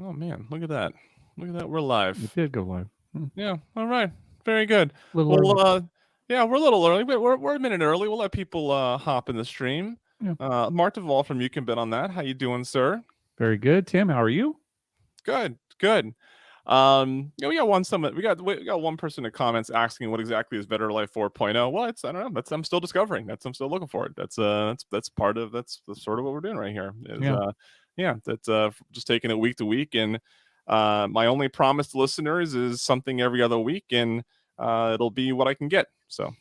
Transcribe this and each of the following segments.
Oh man, look at that. Look at that. We're live. It did go live. Yeah. All right. Very good. A little Well, early. yeah, we're a little early, but we're a minute early. We'll let people hop in the stream. Yeah. Mark Duvall from You Can Bet on That. How you doing, sir? Very good. Tim, how are you? Good. Good. Yeah, we got one person in the comments asking what exactly is Better Life 4.0. Well, I don't know. I'm still discovering. I'm still looking for it. That's part of that's sort of what we're doing right here. Is Yeah. yeah, that's just taking it week to week, and my only promise to listeners is something every other week, and it'll be what I can get. So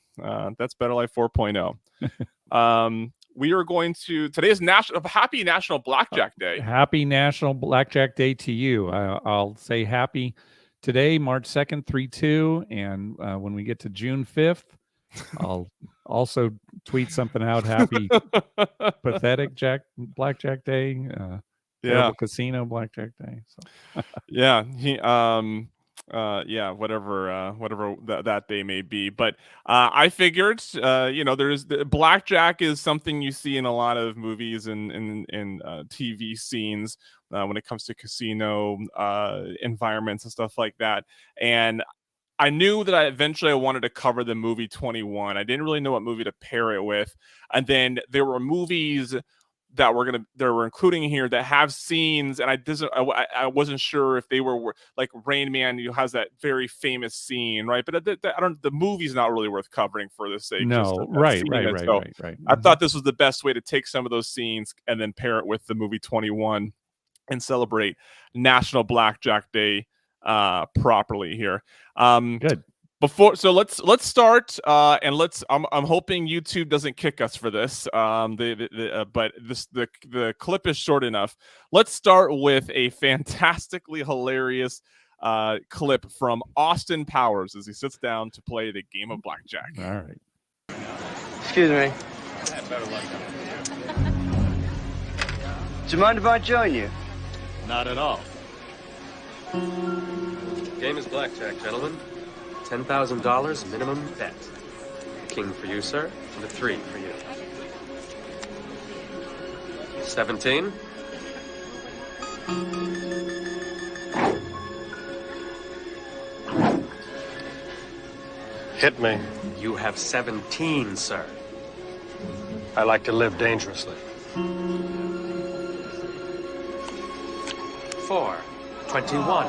that's Better Life 4.0. We are going to today's happy National Blackjack Day. Happy National Blackjack Day to you. I'll say happy today, March 2nd, 3-2. And when we get to June 5th, I'll also tweet something out. Happy pathetic Blackjack Day. Terrible casino Blackjack Day. So. Yeah. Whatever that day may be. But I figured, there's blackjack is something you see in a lot of movies and TV scenes when it comes to casino environments and stuff like that. And I knew that I wanted to cover the movie 21. I didn't really know what movie to pair it with. And then there were movies that we're including here that have scenes, and I wasn't sure if they were like Rain Man, has that very famous scene, right? But the movie's not really worth covering for this sake. No, right. I thought this was the best way to take some of those scenes and then pair it with the movie 21 and celebrate National Blackjack Day properly here. Good. Let's start and I'm hoping YouTube doesn't kick us for this. But the clip is short enough. Let's start with a fantastically hilarious clip from Austin Powers as he sits down to play the game of blackjack. All right. Excuse me. Do you mind if I join you? Not at all. Game is blackjack, gentlemen. $10,000 minimum bet. King for you, sir, and a 3 for you. 17. Hit me. You have 17, sir. I like to live dangerously. 4. 21.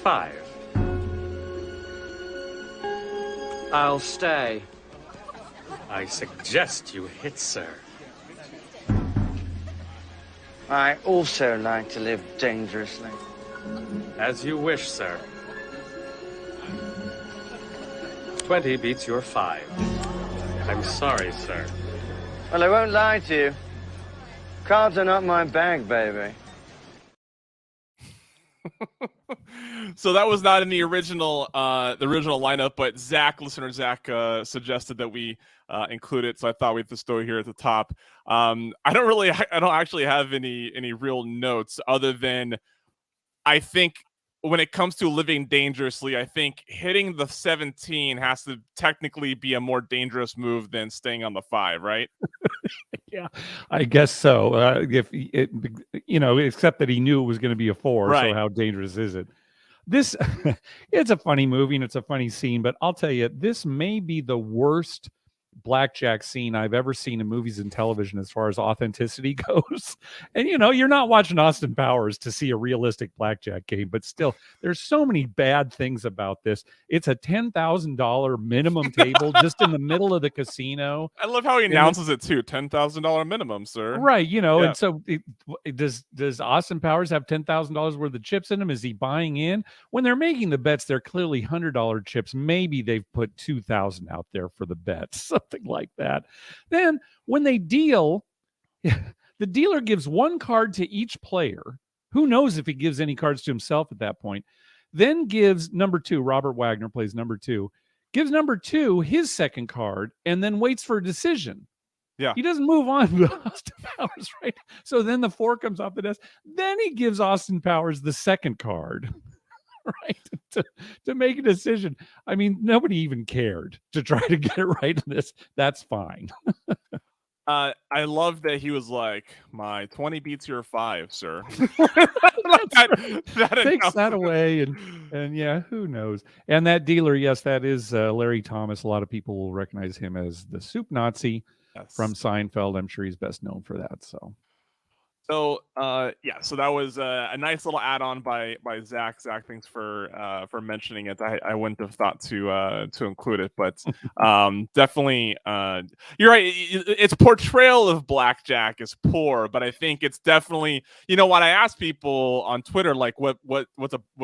5. I'll stay. I suggest you hit, sir. I also like to live dangerously. As you wish, sir. 20 beats your 5. I'm sorry, sir. Well, I won't lie to you. Cards are not my bag, baby. So that was not in the original lineup, but listener Zach suggested that we include it, so I thought we'd just throw it here at the top. I don't actually have any real notes other than I think when it comes to living dangerously, I think hitting the 17 has to technically be a more dangerous move than staying on the 5, right? Yeah, I guess so. Except that he knew it was going to be a 4. Right. So how dangerous is it? This, it's a funny movie and it's a funny scene, but I'll tell you, this may be the worst blackjack scene I've ever seen in movies and television as far as authenticity goes. And you're not watching Austin Powers to see a realistic blackjack game, but still there's so many bad things about this. It's a $10,000 minimum table just in the middle of the casino. I love how he announces it too. $10,000 minimum, sir. Right. And so does Austin Powers have $10,000 worth of chips in him? Is he buying in? When they're making the bets, they're clearly $100 chips. Maybe they've put 2,000 out there for the bets, something like that. Then when they deal, the dealer gives one card to each player. Who knows if he gives any cards to himself at that point? Then gives number 2, Robert Wagner plays number 2, gives number 2 his second card, and then waits for a decision. Yeah. He doesn't move on to Austin Powers, right? So then the 4 comes off the desk. Then he gives Austin Powers the second card, right? To make a decision. I mean, nobody even cared to try to get it right in this. That's fine. I love that he was like, "My 20 beats your 5, sir." that Takes that announcement. away, and yeah, who knows? And that dealer, yes, that is Larry Thomas. A lot of people will recognize him as the Soup Nazi from Yes. Seinfeld. I'm sure he's best known for that. So, yeah, so that was a nice little add-on by Zach. Zach, thanks for mentioning it. I wouldn't have thought to include it, but definitely, you're right. Its portrayal of blackjack is poor, but I think it's definitely, you know what, I asked people on Twitter, like, what's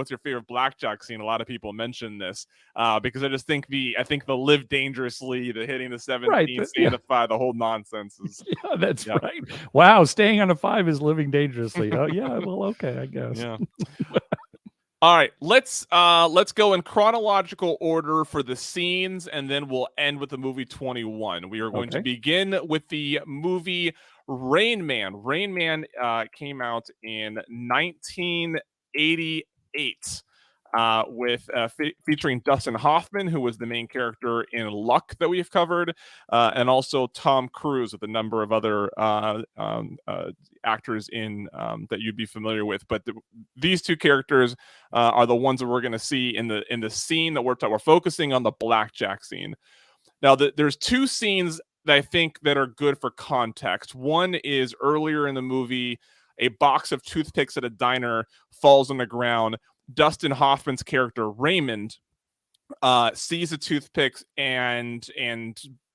your favorite blackjack scene? A lot of people mention this because I just think the live dangerously, the hitting the 17, Right, staying the 5, the whole nonsense is. yeah, that's Yeah. right. Wow, staying on a 5 is living dangerously. Oh yeah, well, okay, I guess. Yeah. All right, let's go in chronological order for the scenes, and then we'll end with the movie 21. We are going to Okay. begin with the movie Rain Man. Rain Man came out in 1988. With featuring Dustin Hoffman, who was the main character in Luck that we've covered, and also Tom Cruise with a number of other actors in that you'd be familiar with. But these two characters are the ones that we're going to see in the scene that we're focusing on, the blackjack scene. Now, there's two scenes that I think that are good for context. One is earlier in the movie, a box of toothpicks at a diner falls on the ground. Dustin Hoffman's character Raymond sees the toothpicks and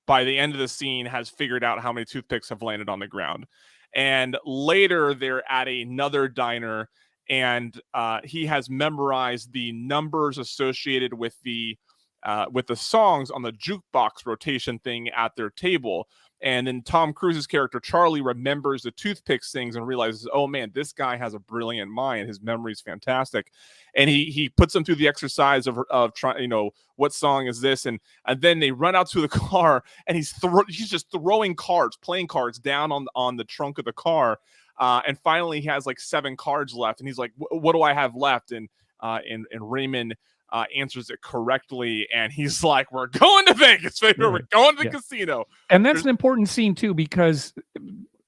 by the end of the scene has figured out how many toothpicks have landed on the ground. And later they're at another diner, and he has memorized the numbers associated with the songs on the jukebox rotation thing at their table. And then Tom Cruise's character Charlie remembers the toothpicks things and realizes, oh man, this guy has a brilliant mind. His memory is fantastic. And he puts them through the exercise of trying, what song is this? And then they run out to the car, and he's just throwing playing cards down on the trunk of the car. And finally he has like 7 cards left, and he's like, what do I have left? And Raymond answers it correctly, and he's like, "We're going to Vegas, baby. We're going to the casino." And that's an important scene too, because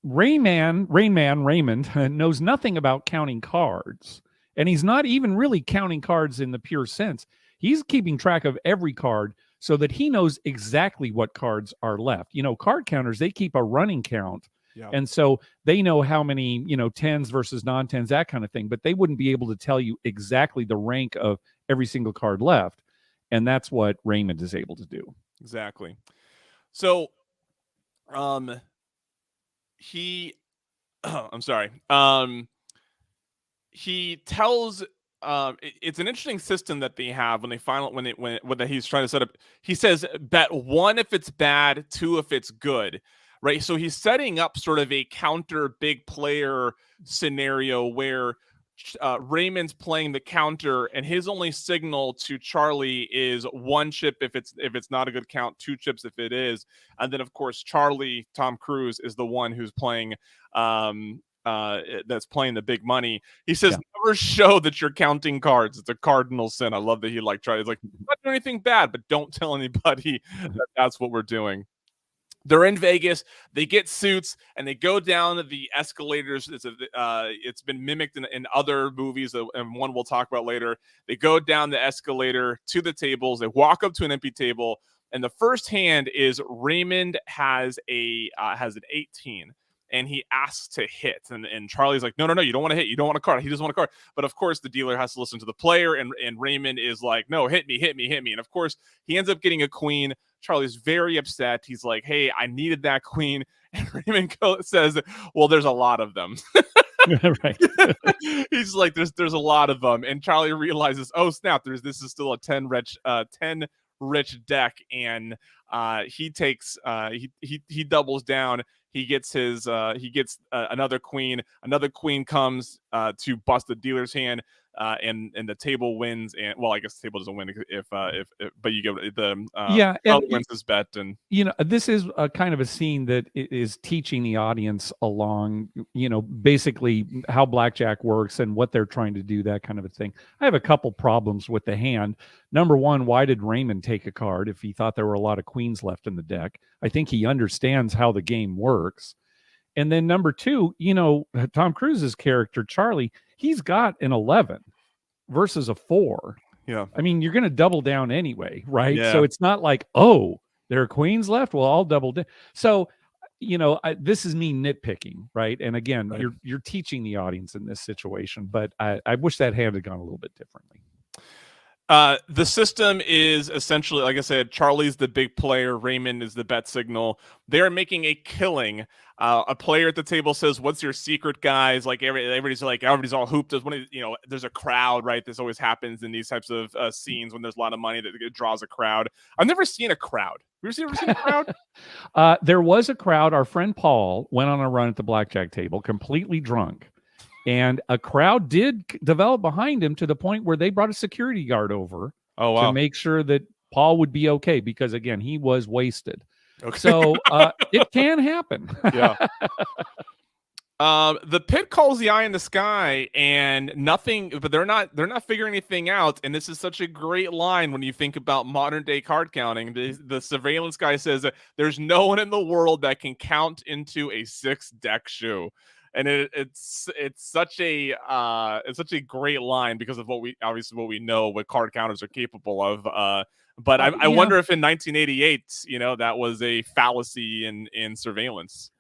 Raymond knows nothing about counting cards, and he's not even really counting cards in the pure sense. He's keeping track of every card so that he knows exactly what cards are left. Card counters, they keep a running count. Yeah. And so they know how many, tens versus non-tens, that kind of thing, but they wouldn't be able to tell you exactly the rank of every single card left. And that's what Raymond is able to do. Exactly. So, I'm sorry. He tells, it's an interesting system that they have when he's trying to set up. He says, bet 1 if it's bad, 2 if it's good. Right. So he's setting up sort of a counter big player scenario where Raymond's playing the counter, and his only signal to Charlie is 1 chip if it's not a good count, 2 chips if it is. And then of course Charlie, Tom Cruise, is the one who's playing that's playing the big money. He says, never show that you're counting cards. It's a cardinal sin. I love that he tries not do anything bad, but don't tell anybody that that's what we're doing. They're in Vegas. They get suits and they go down the escalators. It's been mimicked in other movies, and one we'll talk about later. They go down the escalator to the tables. They walk up to an empty table, and the first hand is Raymond has an 18. And he asks to hit. And Charlie's like, no, you don't want to hit. You don't want a card. He doesn't want a card. But of course, the dealer has to listen to the player. And Raymond is like, no, hit me. And of course, he ends up getting a queen. Charlie's very upset. He's like, hey, I needed that queen. And Raymond says, well, there's a lot of them. Right. He's like, there's a lot of them. And Charlie realizes, oh, snap, this is still a 10 rich deck. And he takes, he doubles down. He gets another queen. Another queen comes to bust the dealer's hand. and the table wins, and well, I guess the table doesn't win if but you get the Yeah, and wins his bet, and this is a kind of a scene that is teaching the audience along, basically how blackjack works and what they're trying to do, that kind of a thing. I have a couple problems with the hand. Number one, why did Raymond take a card if he thought there were a lot of queens left in the deck? I think he understands how the game works. And then number two, Tom Cruise's character, Charlie, he's got an 11 versus a 4. yeah. I mean, you're going to double down anyway, right? Yeah. So it's not like, oh, there are queens left. Well, I'll double down. So, this is me nitpicking, right? And again, Right. you're teaching the audience in this situation, but I wish that hand had gone a little bit differently. The system is essentially, like I said, Charlie's the big player, Raymond is the bet signal. They're making a killing. A player at the table says, "What's your secret, guys?" Like everybody's all hooped. There's a crowd, right? This always happens in these types of scenes when there's a lot of money that it draws a crowd. I've never seen a crowd. Have you ever seen a crowd? There was a crowd. Our friend Paul went on a run at the blackjack table, completely drunk. And a crowd did develop behind him to the point where they brought a security guard over to make sure that Paul would be okay, because again, he was wasted. Okay. So it can happen. Yeah. The pit calls the eye in the sky and nothing, but they're not figuring anything out. And this is such a great line when you think about modern day card counting. The surveillance guy says that there's no one in the world that can count into a 6-deck shoe. And it's such a great line because of what we know what card counters are capable of. But I wonder if in 1988, that was a fallacy in surveillance.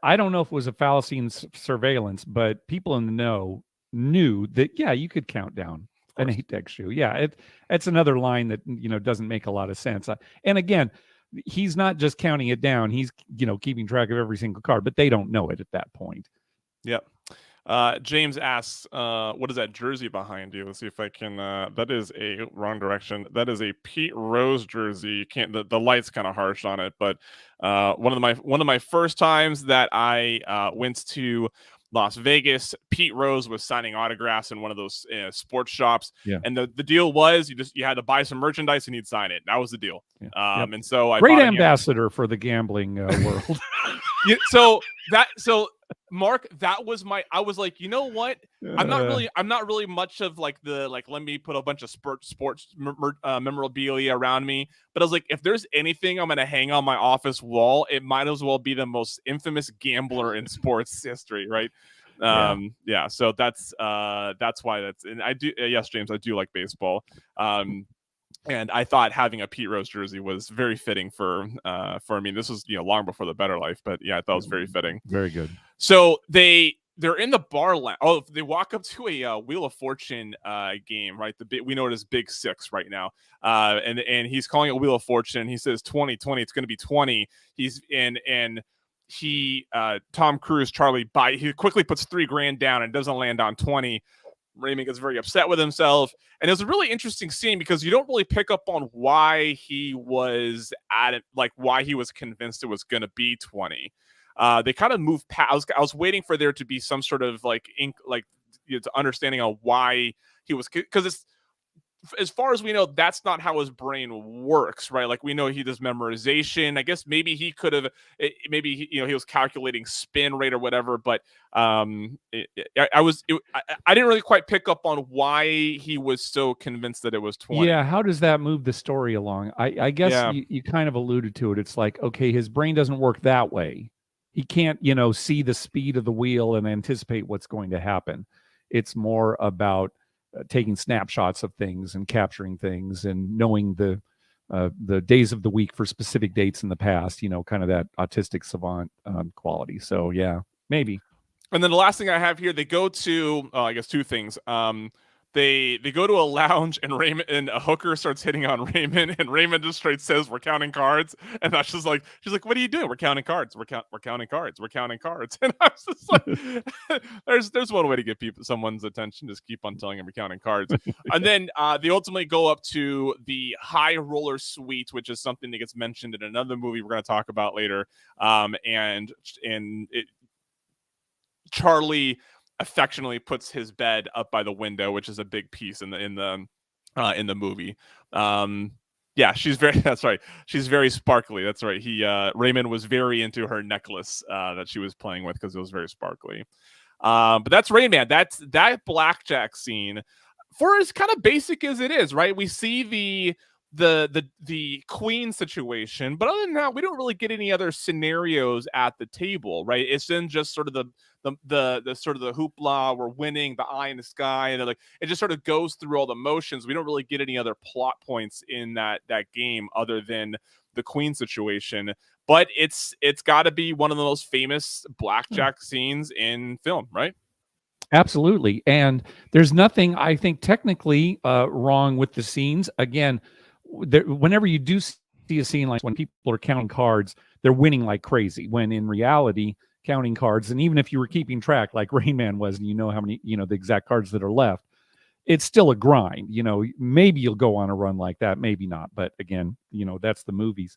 I don't know if it was a fallacy in surveillance, but people in the know knew that, you could count down an 8-deck shoe. Yeah, it's another line that doesn't make a lot of sense. And again, he's not just counting it down; he's keeping track of every single card, but they don't know it at that point. Yep. James asks, what is that jersey behind you? Let's see if I can. That is a wrong direction. That is a Pete Rose jersey. You can't. The light's kind of harsh on it, but one of my first times that I went to Las Vegas, Pete Rose was signing autographs in one of those sports shops. Yeah. And the deal was you had to buy some merchandise and he'd sign it. That was the deal. Yeah. And so I great ambassador for the gambling world. Mark, I was like, you know what? I'm not really much of like let me put a bunch of sports memorabilia around me. But I was like, if there's anything I'm going to hang on my office wall, it might as well be the most infamous gambler in sports history. Right. So that's why and I do. Yes, James, I do like baseball. And I thought having a Pete Rose jersey was very fitting for this was long before the Better Life, but I thought it was very fitting. Very good. So they're in the bar lounge. Oh, they walk up to a Wheel of Fortune game, right? We know it as Big Six right now. And he's calling it Wheel of Fortune. He says 20. It's going to be 20. Tom Cruise, Charlie, he quickly puts $3,000 down and doesn't land on 20. Raymond gets very upset with himself. And it was a really interesting scene because you don't really pick up on why he was at it, like why he was convinced it was going to be 20. They kind of moved past. I was waiting for there to be some sort of understanding on why he was, because it's, as far as we know, that's not how his brain works, right? Like we know he does memorization. I guess maybe he could have, he was calculating spin rate or whatever. But I didn't really quite pick up on why he was so convinced that it was 20. Yeah, how does that move the story along? I guess you kind of alluded to it. It's like, okay, his brain doesn't work that way. He can't, see the speed of the wheel and anticipate what's going to happen. It's more about taking snapshots of things and capturing things and knowing the days of the week for specific dates in the past, kind of that autistic savant quality. So yeah, maybe. And then the last thing I have here, they go to, I guess 2 things. They go to a lounge and Raymond and a hooker starts hitting on Raymond, and Raymond just straight says, "We're counting cards." And that's just like, she's like, "What are you doing?" "We're counting cards. We're counting cards. We're counting cards." And I was just like, there's one way to get someone's attention. Just keep on telling them we're counting cards. And then they ultimately go up to the high roller suite, which is something that gets mentioned in another movie we're going to talk about later. And Charlie affectionately puts his bed up by the window, which is a big piece in the movie. Yeah, she's very. That's right. She's very sparkly. That's right. Raymond was very into her necklace that she was playing with because it was very sparkly. But that's Rain Man. That blackjack scene, for as kind of basic as it is, right? We see the queen situation, but other than that, we don't really get any other scenarios at the table, right? It's then just sort of the sort of the hoopla, we're winning, the eye in the sky, and like it just sort of goes through all the motions. We don't really get any other plot points in that game other than the queen situation. But it's got to be one of the most famous blackjack scenes in film, right? Absolutely. And there's nothing, I think, technically wrong with the scenes. Again, whenever you do see a scene like when people are counting cards, they're winning like crazy. When in reality, counting cards, and even if you were keeping track like Rain Man was, and you know how many, the exact cards that are left, it's still a grind. Maybe you'll go on a run like that, maybe not. But again, that's the movies.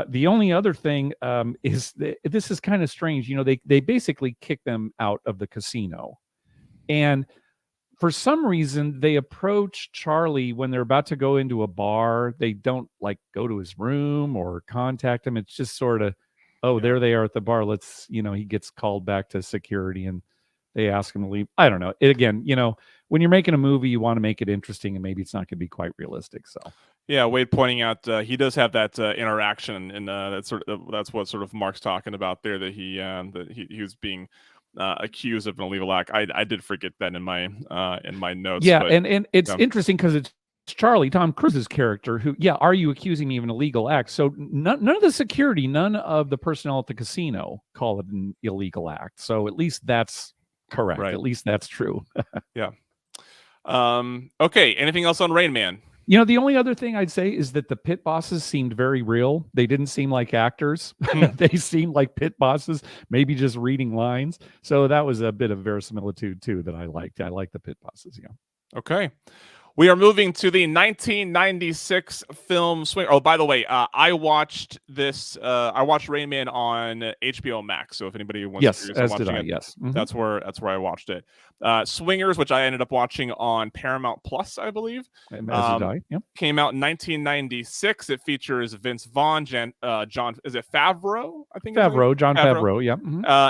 The only other thing is this is kind of strange. They basically kick them out of the casino. And for some reason, they approach Charlie when they're about to go into a bar. They don't like go to his room or contact him. It's just sort of, there they are at the bar. Let's, he gets called back to security and they ask him to leave. I don't know. Again, when you're making a movie, you want to make it interesting, and maybe it's not going to be quite realistic. So. Yeah, Wade pointing out he does have that interaction, and that's what sort of Mark's talking about there, that he was being accused of an illegal act. I did forget that in my notes. Yeah, but, and it's interesting because it's Charlie, Tom Cruise's character, who, are you accusing me of an illegal act? So none of the security, none of the personnel at the casino call it an illegal act. So at least that's correct. Right. At least that's true. Yeah. Okay. Anything else on Rain Man? The only other thing I'd say is that the pit bosses seemed very real. They didn't seem like actors. They seemed like pit bosses, maybe just reading lines. So that was a bit of verisimilitude too that I liked. I like the pit bosses. Yeah. Okay. We are moving to the 1996 film Swing. Oh, by the way, I watched this. I watched Rain Man on HBO Max. So if anybody wants, yes, as did I. Yes, that's where I watched it. Swingers, which I ended up watching on Paramount Plus, I believe. As did I. Yep. Came out in 1996. It features Vince Vaughn, John. Is it Favreau? I think John Favreau. Yeah.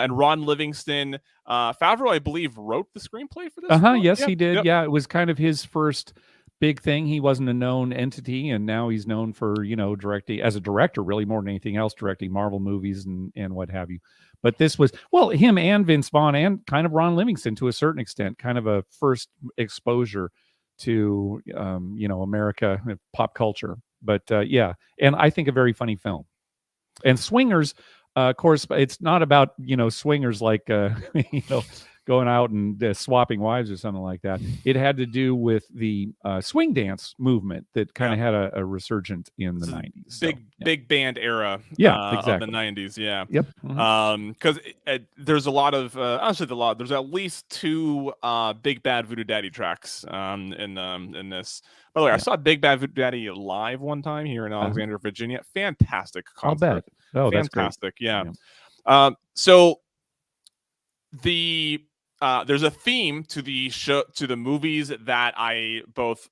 And Ron Livingston. Favreau, I believe, wrote the screenplay for this. Yes, he did. Yep. Yeah, it was kind of his first big thing. He wasn't a known entity, and now he's known for directing as a director, really more than anything else, directing Marvel movies and what have you. But this was him and Vince Vaughn and kind of Ron Livingston to a certain extent, kind of a first exposure to America pop culture. But and I think a very funny film. And Swingers. Of course, it's not about swingers like going out and swapping wives or something like that. It had to do with the swing dance movement that kind of had a resurgence in the 90s. Big band era. Exactly. Of the 90s. Yeah. Yep. Because there's a lot of there's at least two Big Bad Voodoo Daddy tracks in this. By the way, I saw Big Bad Voodoo Daddy live one time here in Alexandria, Virginia. Fantastic concert. I'll bet. Oh, fantastic. That's great. Yeah. So there's a theme to the show, to the movies that I both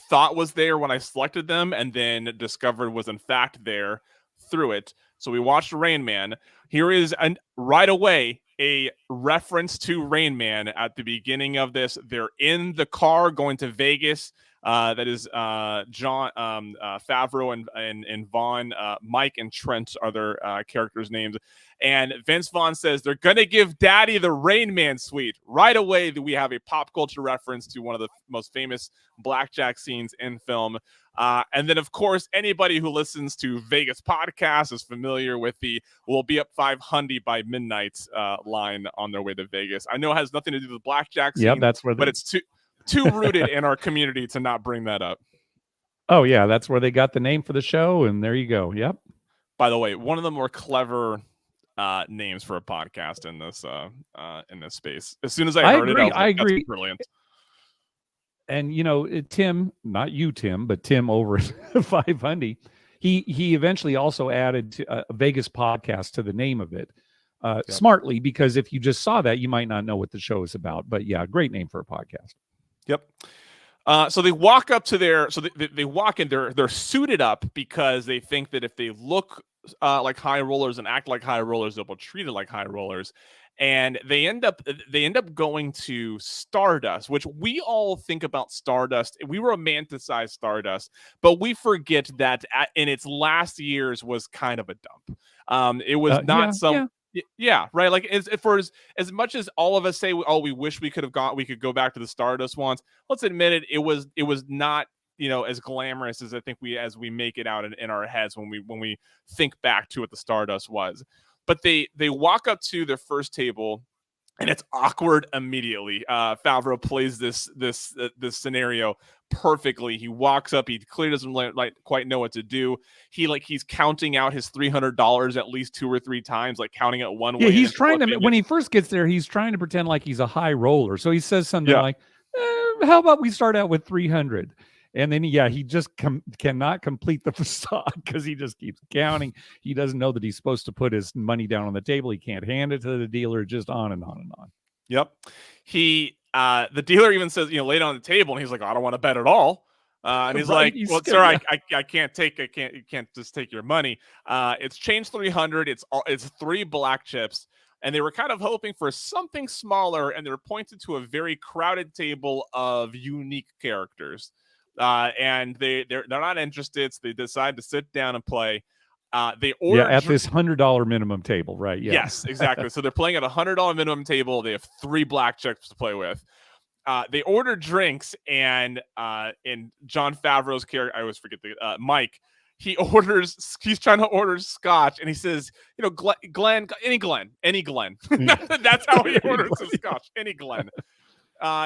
thought was there when I selected them, and then discovered was in fact there through it. So we watched Rain Man. Here is right away a reference to Rain Man at the beginning of this. They're in the car going to Vegas. That is John Favreau and Vaughn. Mike and Trent are their characters' names. And Vince Vaughn says they're going to give Daddy the Rain Man suite. Right away, we have a pop culture reference to one of the most famous blackjack scenes in film. And then, of course, anybody who listens to Vegas podcasts is familiar with the "we'll be up 500 by midnight" line on their way to Vegas. I know it has nothing to do with the blackjack scene, that's where but it's too rooted in our community to not bring that up. Oh, yeah, that's where they got the name for the show, and there you go. Yep. By the way, one of the more clever names for a podcast in this space. As soon as I heard it, I agree. That's brilliant. And Tim, not you, Tim, but Tim over at 500, he eventually also added a Vegas podcast to the name of it. smartly, because if you just saw that, you might not know what the show is about. But yeah, great name for a podcast. Yep. So they walk up to they walk in, they're suited up because they think that if they look like high rollers and act like high rollers, they'll be treated like high rollers. And they end up going to Stardust, which we all think about Stardust. We romanticize Stardust, but we forget that in its last years was kind of a dump. It was not Yeah, right. Like as much as all of us say, oh, we wish we could go back to the Stardust once. Let's admit it. It was not, as glamorous as I think we make it out in our heads when we think back to what the Stardust was. But they walk up to their first table, and it's awkward immediately. Favreau plays this scenario perfectly. He walks up. He clearly doesn't quite know what to do. He's counting out his $300 at least 2 or 3 times, like counting it one way. Yeah, he's trying to. When he first gets there, he's trying to pretend like he's a high roller. So he says something like, "How about we start out with 300?" And then, he just cannot complete the facade because he just keeps counting. He doesn't know that he's supposed to put his money down on the table. He can't hand it to the dealer, just on and on and on. Yep. The dealer even says, lay it on the table, and he's like, I don't want to bet at all. And he's like, well, sir, I can't you can't just take your money. It's changed 300. It's 3 black chips. And they were kind of hoping for something smaller, and they're pointed to a very crowded table of unique characters. And they're not interested, so they decide to sit down and play. They order at this $100 minimum table, right? Yeah. Yes, exactly. So they're playing at a $100 minimum table. They have 3 black chips to play with. They order drinks, and in Jon Favreau's character, I always forget Mike. He's trying to order scotch, and he says, Glenn, any Glenn. That's how he orders the scotch, any Glenn.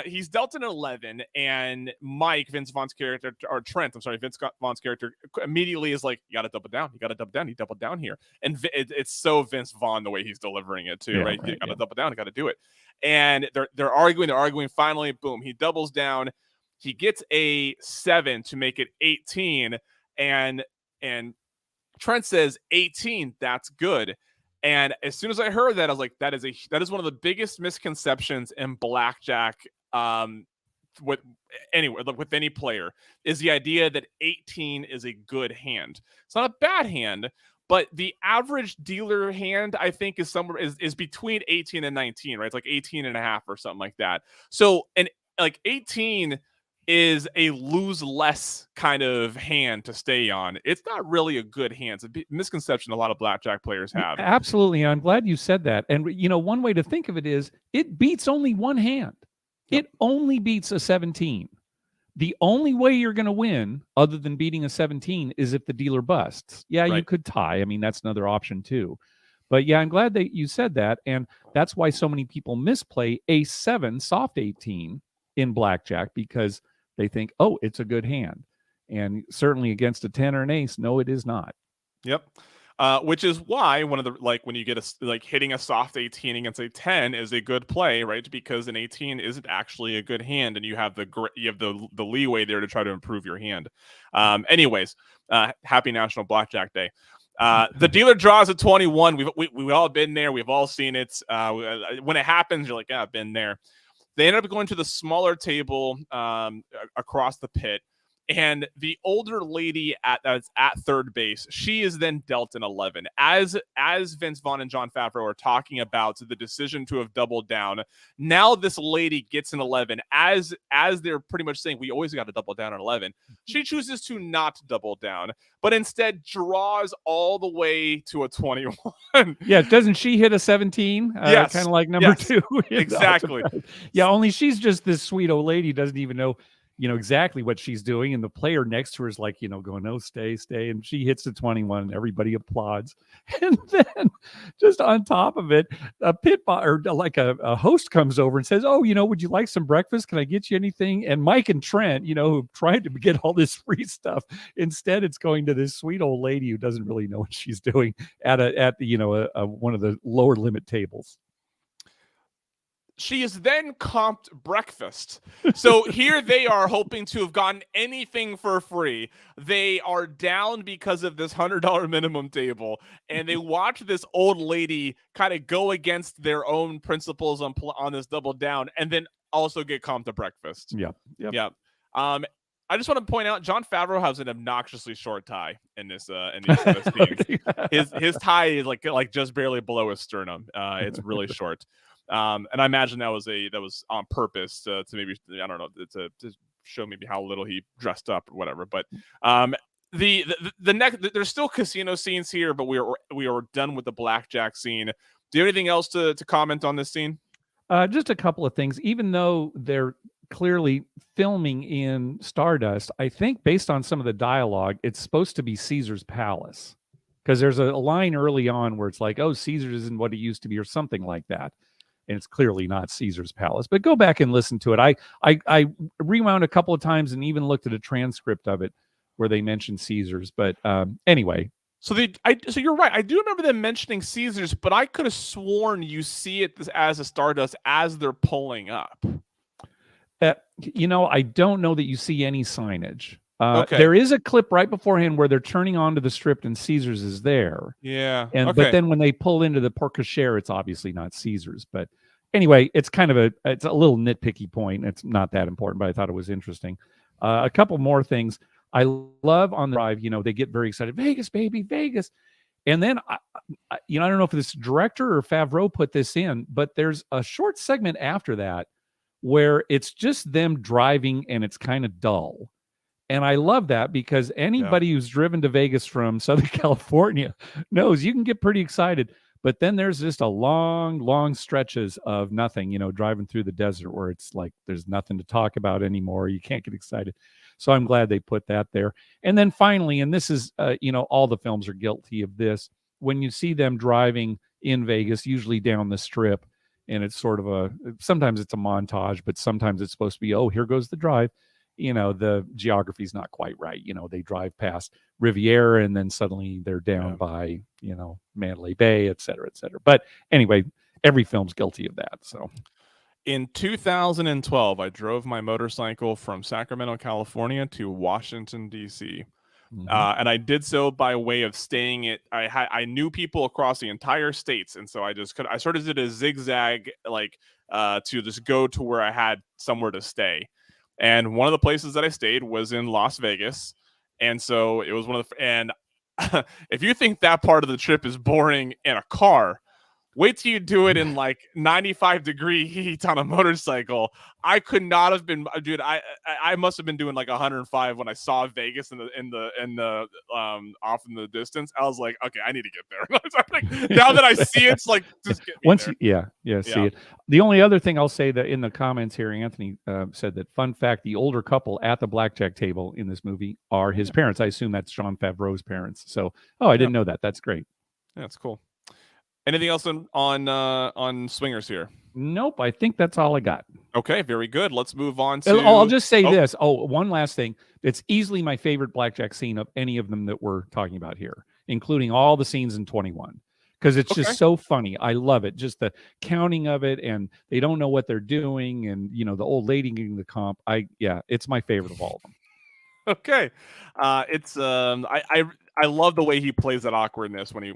He's dealt an 11, and Vince Vaughn's character, immediately is like, you got to double down. He doubled down here. And it's so Vince Vaughn the way he's delivering it too, right? You got to double down. You got to do it. And they're arguing. Finally, boom, he doubles down. He gets a 7 to make it 18. And Trent says 18. That's good. And as soon as I heard that, I was like, that is one of the biggest misconceptions in blackjack with any player, is the idea that 18 is a good hand. It's not a bad hand, but the average dealer hand, I think, is somewhere is between 18 and 19, right? It's like 18 and a half or something like that. So, and like 18 is a lose less kind of hand to stay on. It's not really a good hand. It's a misconception a lot of blackjack players have. Absolutely. I'm glad you said that. And, one way to think of it is it beats only one hand. Yep. It only beats a 17. The only way you're going to win, other than beating a 17, is if the dealer busts. Yeah, right. You could tie. I mean, that's another option too. But yeah, I'm glad that you said that. And that's why so many people misplay a 7 soft 18 in blackjack, because they think, oh, it's a good hand. And certainly against a 10 or an ace, no, it is not. Yep. Which is why one of the, when you get hitting a soft 18 against a 10 is a good play, right? Because an 18 isn't actually a good hand, and you have the leeway there to try to improve your hand. Anyways, happy National Blackjack Day. The dealer draws a 21. We've all been there. We've all seen it. When it happens, you're like, yeah, I've been there. They ended up going to the smaller table across the pit, and the older lady that's at third base, she is then dealt an 11. As Vince Vaughn and Jon Favreau are talking about the decision to have doubled down, now this lady gets an 11. As they're pretty much saying, we always got to double down on 11. She chooses to not double down, but instead draws all the way to a 21. Yeah, doesn't she hit a 17? Yes. Kind of like number 2. Exactly. Yeah, only she's just this sweet old lady, doesn't even know exactly what she's doing. And the player next to her is like, going, no, stay. And she hits the 21 and everybody applauds. And then just on top of it, a a host comes over and says, oh, would you like some breakfast? Can I get you anything? And Mike and Trent, who tried to get all this free stuff, instead it's going to this sweet old lady who doesn't really know what she's doing at one of the lower limit tables. She is then comped breakfast. So here they are hoping to have gotten anything for free. They are down because of this $100 minimum table, and they watch this old lady kind of go against their own principles on this double down, and then also get comped to breakfast. Yep. I just want to point out Jon Favreau has an obnoxiously short tie in this scene. His tie is like just barely below his sternum. It's really short. And I imagine that was on purpose to maybe, I don't know, to show maybe how little he dressed up or whatever. But the next, there's still casino scenes here, but we are done with the blackjack scene. Do you have anything else to comment on this scene? Just a couple of things. Even though they're clearly filming in Stardust, I think based on some of the dialogue, it's supposed to be Caesar's Palace, because there's a line early on where it's like, oh, Caesar's isn't what it used to be, or something like that. And it's clearly not Caesar's Palace. But go back and listen to it. I rewound a couple of times and even looked at a transcript of it where they mentioned Caesar's. But anyway. So you're right. I do remember them mentioning Caesar's, but I could have sworn you see it as a Stardust as they're pulling up. I don't know that you see any signage. Okay. There is a clip right beforehand where they're turning onto the strip and Caesar's is there. Yeah. But then when they pull into the porte cochere, it's obviously not Caesar's. But anyway, it's kind of it's a little nitpicky point. It's not that important, but I thought it was interesting. A couple more things. I love on the drive, they get very excited. Vegas, baby, Vegas. And then, I don't know if this director or Favreau put this in, but there's a short segment after that where it's just them driving and it's kind of dull. And I love that, because anybody who's driven to Vegas from Southern California knows you can get pretty excited. But then there's just a long stretches of nothing, driving through the desert where it's like there's nothing to talk about anymore. You can't get excited. So I'm glad they put that there. And then finally, and this is, all the films are guilty of this, when you see them driving in Vegas, usually down the strip, and it's sort of sometimes it's a montage, but sometimes it's supposed to be, oh, here goes the drive. The geography's not quite right. They drive past Riviera and then suddenly they're down by, Mandalay Bay, et cetera, et cetera. But anyway, every film's guilty of that. So in 2012, I drove my motorcycle from Sacramento, California to Washington, D.C. And I did so by way of staying at, I knew people across the entire states. And so I sort of did a zigzag, to just go to where I had somewhere to stay. And one of the places that I stayed was in Las Vegas. And so it was and if you think that part of the trip is boring in a car, wait till you do it in 95-degree heat on a motorcycle. I could not have been, dude. I must have been doing 105 when I saw Vegas in the off in the distance. I was like, okay, I need to get there. Now that I see it, it's just get me there. See it. The only other thing I'll say that in the comments here, Anthony said that, fun fact, the older couple at the blackjack table in this movie are his parents. I assume that's Jon Favreau's parents. So, I didn't know that. That's great. Yeah, that's cool. Anything else on Swingers here? Nope. I think that's all I got. Okay, very good. Let's move on to... I'll just say this. One last thing. It's easily my favorite blackjack scene of any of them that we're talking about here, including all the scenes in 21. Because it's just so funny. I love it. Just the counting of it, and they don't know what they're doing, and the old lady getting the comp. It's my favorite of all of them. Okay, it's I love the way he plays that awkwardness when he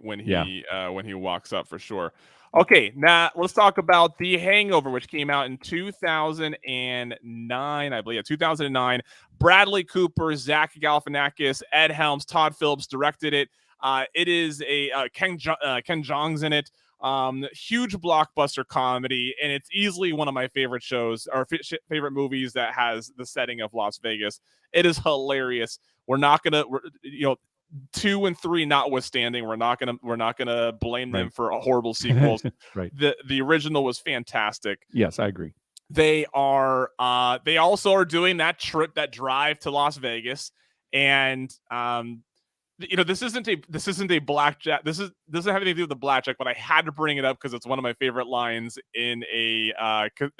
walks up, for sure. Okay, now let's talk about The Hangover, which came out in 2009, I believe. 2009. Bradley Cooper, Zach Galifianakis, Ed Helms, Todd Phillips directed it. It is Ken Jeong's in it. Huge blockbuster comedy, and it's easily one of my favorite shows or favorite movies that has the setting of Las Vegas. It is hilarious. We're not gonna, 2 and 3 notwithstanding, we're not gonna blame them for horrible sequels. Right. The original was fantastic. Yes, I agree. They also are doing that drive to Las Vegas, and this isn't a blackjack. This doesn't have anything to do with the blackjack, but I had to bring it up because it's one of my favorite lines in a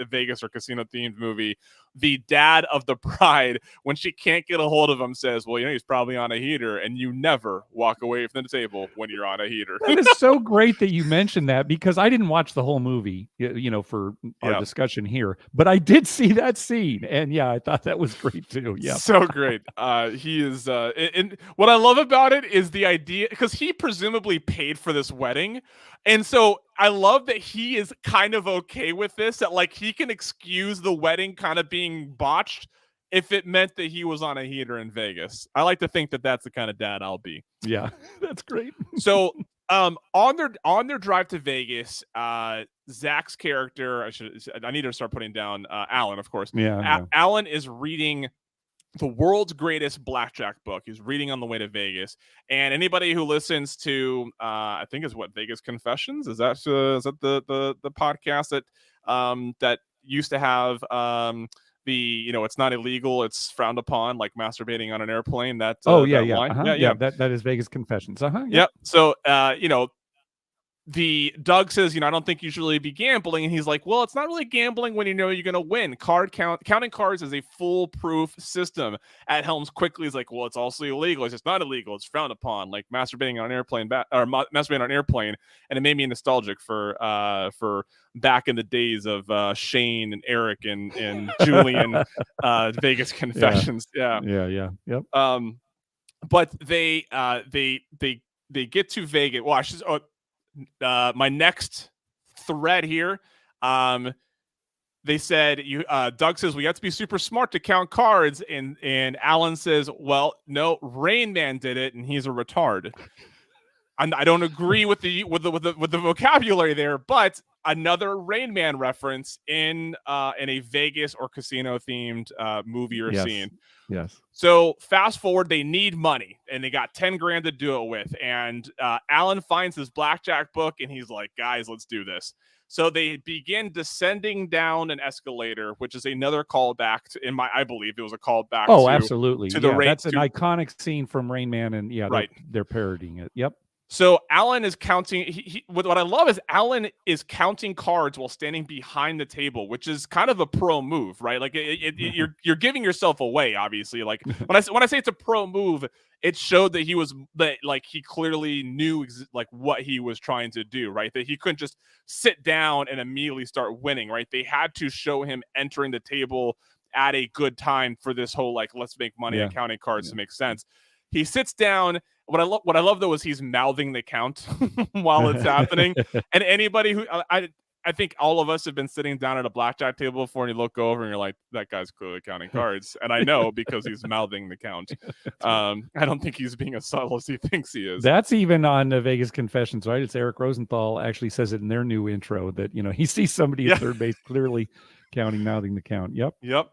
Vegas or casino themed movie. the dad of the bride, when she can't get a hold of him, says, well, he's probably on a heater, and you never walk away from the table when you're on a heater. That is so great that you mentioned that, because I didn't watch the whole movie, for our discussion here, but I did see that scene, and yeah, I thought that was great too. Yeah, so great. He is, and what I love about it is the idea, because he presumably paid for this wedding, and so I love that he is kind of okay with this, that like he can excuse the wedding kind of being botched if it meant that he was on a heater in Vegas. I like to think that that's the kind of dad I'll be. Yeah, that's great. So on their drive to Vegas, Zach's character, I need to start putting down Alan, of course. Yeah. Alan is reading the world's greatest blackjack book. He's reading on the way to Vegas, and anybody who listens to I think is what, Vegas Confessions, is that the podcast that that used to have it's not illegal, it's frowned upon, like masturbating on an airplane. That that is Vegas Confessions. Yep. So the Doug says, I don't think you should really be gambling, and he's like, well, it's not really gambling when you know you're going to win. Counting cards is a foolproof system. At Helms quickly is like, well, it's also illegal. It's not illegal. It's frowned upon, like masturbating on an airplane, masturbating on an airplane. And it made me nostalgic for back in the days of Shane and Eric and Julian, Vegas Confessions. Yeah. Yep. But they get to Vegas. Well, my next thread here, they said Doug says we have to be super smart to count cards, and Alan says, well, no, Rain Man did it, and he's a retard. I don't agree with the vocabulary there, but another Rain Man reference in a Vegas or casino themed movie or scene. Yes. So fast forward, they need money, and they got 10 grand to do it with. And Alan finds his blackjack book, and he's like, guys, let's do this. So they begin descending down an escalator, which is another callback to, I believe it was a callback. Oh, absolutely. To the that's an iconic scene from Rain Man, and right. They're parodying it. Yep. So Alan is counting. What I love is Alan is counting cards while standing behind the table, which is kind of a pro move, right? Like you're giving yourself away, obviously. Like when I say it's a pro move, it showed that he clearly knew like what he was trying to do, right? That he couldn't just sit down and immediately start winning, right? They had to show him entering the table at a good time for this whole like let's make money at counting cards to make sense. He sits down. What I love though is he's mouthing the count while it's happening. And anybody who I think all of us have been sitting down at a blackjack table before, and you look over and you're like, that guy's clearly counting cards. And I know because he's mouthing the count. I don't think he's being as subtle as he thinks he is. That's even on Vegas Confessions, right? It's Eric Rosenthal actually says it in their new intro that he sees somebody at third base clearly mouthing the count. Yep.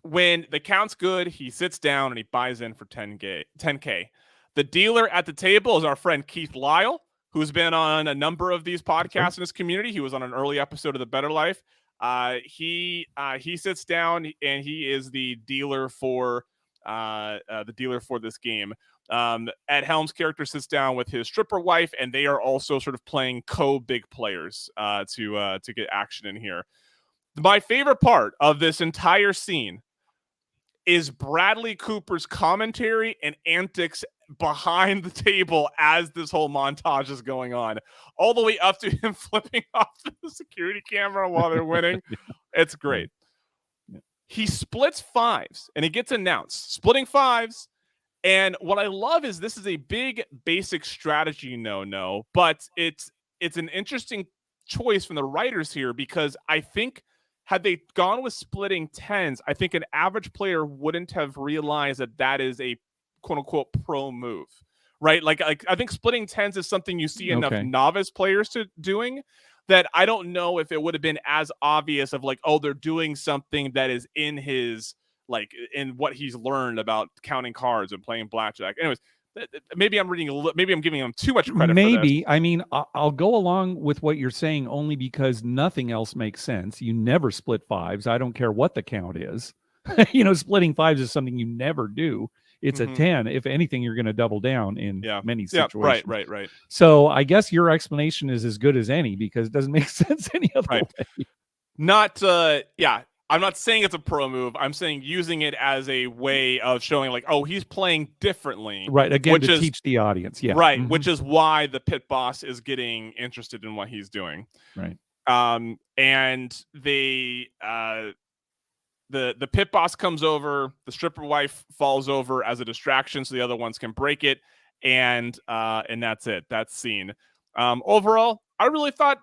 When the count's good, he sits down and he buys in for 10K. The dealer at the table is our friend Keith Lyle, who's been on a number of these podcasts in this community. He was on an early episode of The Better Life. He sits down and he is the dealer for this game. Ed Helms' character sits down with his stripper wife, and they are also sort of playing big players to get action in here. My favorite part of this entire scene is Bradley Cooper's commentary and antics behind the table as this whole montage is going on, all the way up to him flipping off the security camera while they're winning. It's great. He splits fives, and it gets announced, splitting fives. And what I love is this is a big basic strategy no, but it's an interesting choice from the writers here, because I think had they gone with splitting tens, I think an average player wouldn't have realized that is a quote unquote pro move, right? Like I think splitting tens is something you see enough novice players doing that I don't know if it would have been as obvious of like, oh, they're doing something that is in his, like in what he's learned about counting cards and playing blackjack. Anyways, maybe I'm giving him too much credit. Maybe. I mean, I'll go along with what you're saying only because nothing else makes sense. You never split fives. I don't care what the count is. Splitting fives is something you never do. It's a 10. If anything, you're going to double down in many situations. Right. So I guess your explanation is as good as any, because it doesn't make sense any other way. Not, I'm not saying it's a pro move. I'm saying using it as a way of showing like, oh, he's playing differently. Right. Again, which to is, teach the audience. Yeah. Right. Mhm. Which is why the pit boss is getting interested in what he's doing. Right. And they the pit boss comes over, the stripper wife falls over as a distraction so the other ones can break it, and that's it. That's scene. Overall, I really thought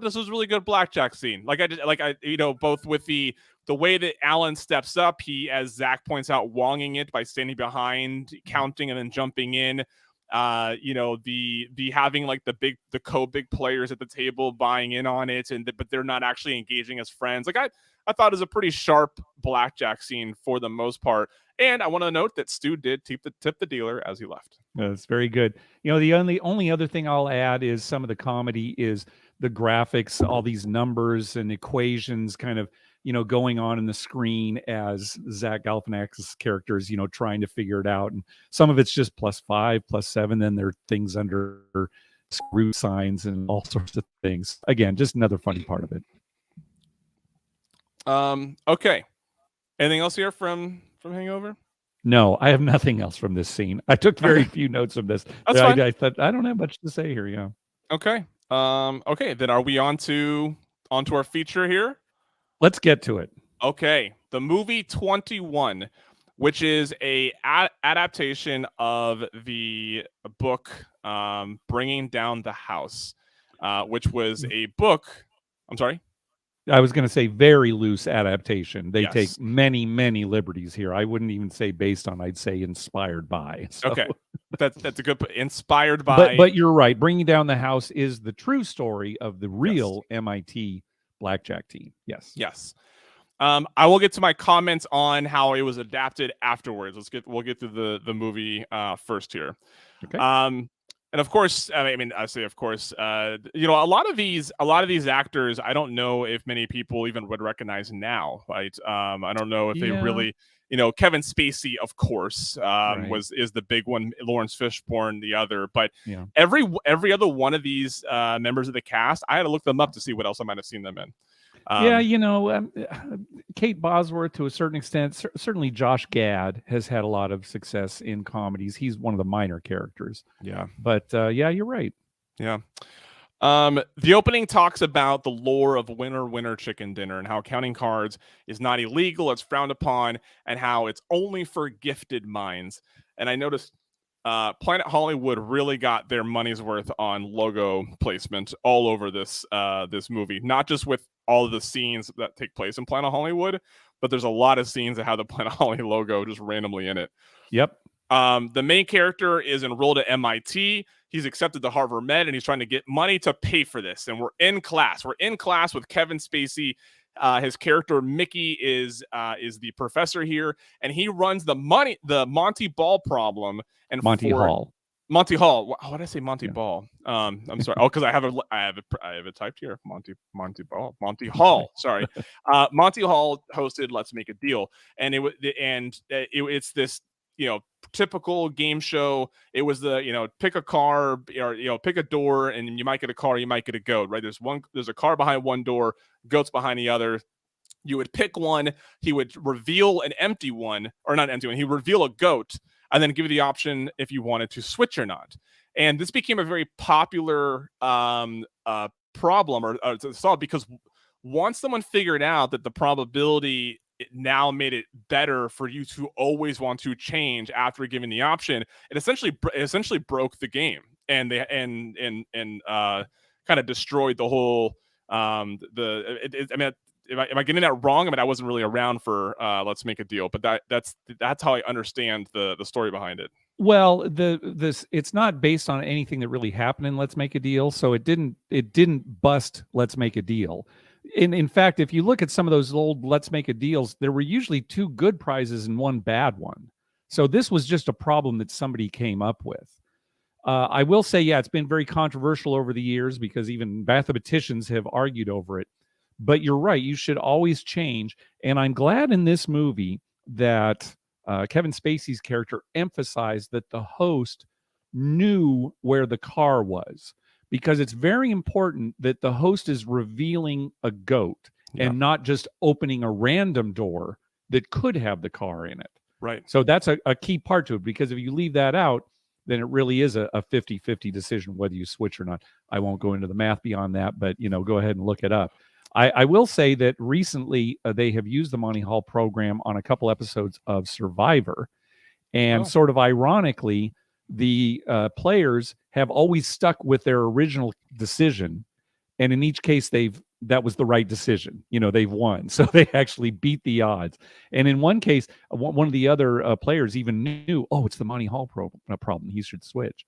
this was a really good blackjack scene. Both with the way that Alan steps up, he, as Zach points out, wonging it by standing behind, counting, and then jumping in. The having like the big players at the table buying in on it, but they're not actually engaging as friends. Like I thought it was a pretty sharp blackjack scene for the most part. And I want to note that Stu did tip the dealer as he left. That's very good. The only other thing I'll add is some of the comedy is the graphics, all these numbers and equations kind of, going on in the screen as Zach Galifianakis' character is, trying to figure it out. And some of it's just +5, +7. Then there are things under root signs and all sorts of things. Again, just another funny part of it. Okay. Anything else here from Hangover? No, I have nothing else from this scene. I took very few notes from this. That's fine. I thought I don't have much to say here. Yeah. Okay. Okay. Then are we onto our feature here? Let's get to it. Okay. The movie 21, which is a adaptation of the book Bringing Down the House, which was a book. I'm sorry. I was going to say very loose adaptation. They Yes. take many, many liberties here. I wouldn't even say based on. I'd say inspired by. So. Okay, that's a good inspired by. But you're right. Bringing Down the House is the true story of the real MIT blackjack team. Yes. Yes. I will get to my comments on how it was adapted afterwards. We'll get through the movie first here. Okay. And of course, I say of course, a lot of these actors, I don't know if many people even would recognize now, right? I don't know if they really, Kevin Spacey, of course, is the big one. Lawrence Fishburne, the other, but every other one of these members of the cast, I had to look them up to see what else I might have seen them in. Kate Bosworth to a certain extent. Certainly, Josh Gad has had a lot of success in comedies. He's one of the minor characters. Yeah, but you're right. Yeah. The opening talks about the lore of Winner Winner Chicken Dinner and how counting cards is not illegal, it's frowned upon, and how it's only for gifted minds. And I noticed Planet Hollywood really got their money's worth on logo placement all over this movie, not just with all of the scenes that take place in Planet Hollywood, but there's a lot of scenes that have the Planet Hollywood logo just randomly in it. Yep. The main character is enrolled at MIT. He's accepted to Harvard Med, and he's trying to get money to pay for this. And we're in class. We're in class with Kevin Spacey. His character Mickey is the professor here, and he runs the Monty Ball problem. And Monty Hall. Monty Hall. Why did I say Monty Ball? I'm sorry. Oh, because I have it typed here. Monty Ball. Monty Hall. Sorry. Monty Hall hosted Let's Make a Deal, and it's this typical game show. It was the pick a car or pick a door, and you might get a car, you might get a goat. Right? There's a car behind one door, goats behind the other. You would pick one. He would reveal an empty one, or not empty one. He would reveal a goat, and then give you the option if you wanted to switch or not. And this became a very popular problem or to solve, because once someone figured out that the probability, it now made it better for you to always want to change after giving the option, it essentially broke the game, and they kind of destroyed the whole am I getting that wrong? I wasn't really around for Let's Make a Deal, but that's how I understand the story behind it. Well, it's not based on anything that really happened in Let's Make a Deal, so it didn't bust Let's Make a Deal. In fact, if you look at some of those old Let's Make a Deals, there were usually 2 good prizes and 1 bad one. So this was just a problem that somebody came up with. I will say, it's been very controversial over the years because even mathematicians have argued over it. But you're right, you should always change. And I'm glad in this movie that Kevin Spacey's character emphasized that the host knew where the car was, because it's very important that the host is revealing a goat. and not just opening a random door that could have the car in it. Right. So that's a key part to it, because if you leave that out, then it really is a 50-50 decision whether you switch or not. I won't go into the math beyond that, but go ahead and look it up. I will say that recently they have used the Monty Hall program on a couple episodes of Survivor, and sort of ironically, the players have always stuck with their original decision, and in each case that was the right decision. They've won, so they actually beat the odds. And in one case, one of the other players even knew, it's the Monty Hall problem. He should switch,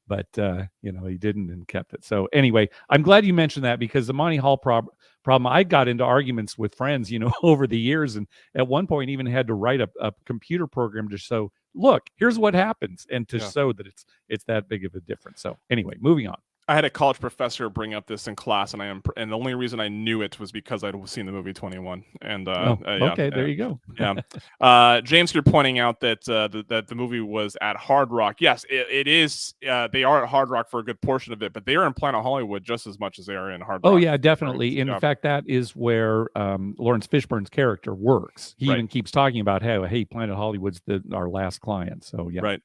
but he didn't and kept it. So anyway, I'm glad you mentioned that, because the Monty Hall problem, I got into arguments with friends, over the years, and at one point even had to write a computer program to show, look, here's what happens, and to show that it's that big of a difference. So anyway, moving on. I had a college professor bring up this in class, and the only reason I knew it was because I'd seen the movie 21. And okay, there you go. Yeah, James, you're pointing out that that the movie was at Hard Rock. Yes, it is. They are at Hard Rock for a good portion of it, but they are in Planet Hollywood just as much as they are in Hard Rock. Oh yeah, definitely. In fact, that is where Lawrence Fishburne's character works. He even keeps talking about how, hey, Planet Hollywood's our last client. So yeah, right.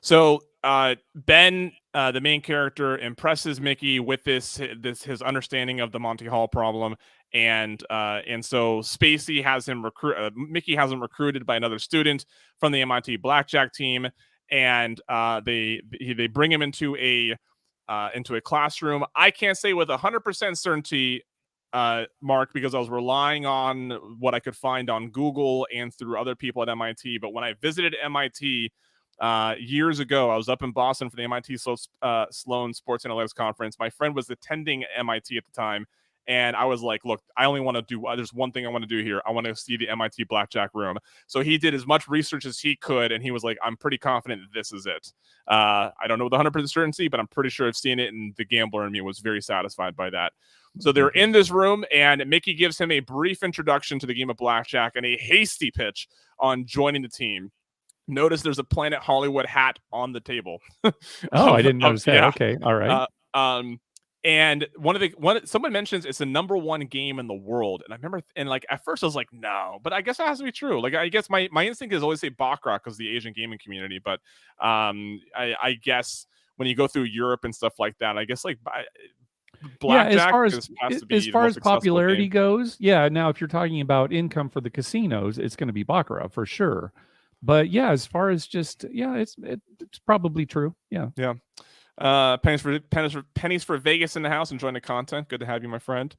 So Ben, the main character, impresses Mickey with his understanding of the Monty Hall problem, and so Spacey has him Mickey has him recruited by another student from the MIT Blackjack team, and they bring him into a classroom. I can't say with 100% certainty, Mark, because I was relying on what I could find on Google and through other people at MIT. But when I visited MIT years ago, I was up in Boston for the MIT Sloan Sports Analytics Conference. My friend was attending MIT at the time, and I was like, look, I only want to do, there's one thing I want to do here. I want to see the MIT Blackjack room. So he did as much research as he could, and he was like, I'm pretty confident that this is it. I don't know with 100% certainty, but I'm pretty sure I've seen it, and the gambler in me was very satisfied by that. So they're in this room, and Mickey gives him a brief introduction to the game of blackjack and a hasty pitch on joining the team. Notice there's a Planet Hollywood hat on the table. I didn't notice that. Yeah. Okay, all right. And someone mentions it's the #1 game in the world, and I remember, and like at first I was like, no, but I guess that has to be true. Like I guess my instinct is always say baccarat because the Asian gaming community, but I guess when you go through Europe and stuff like that, I guess like blackjack as far as popularity goes, now if you're talking about income for the casinos, it's going to be baccarat for sure. But yeah, as far as just it's probably true. Yeah. Pennies for Vegas in the house, enjoying the content. Good to have you, my friend.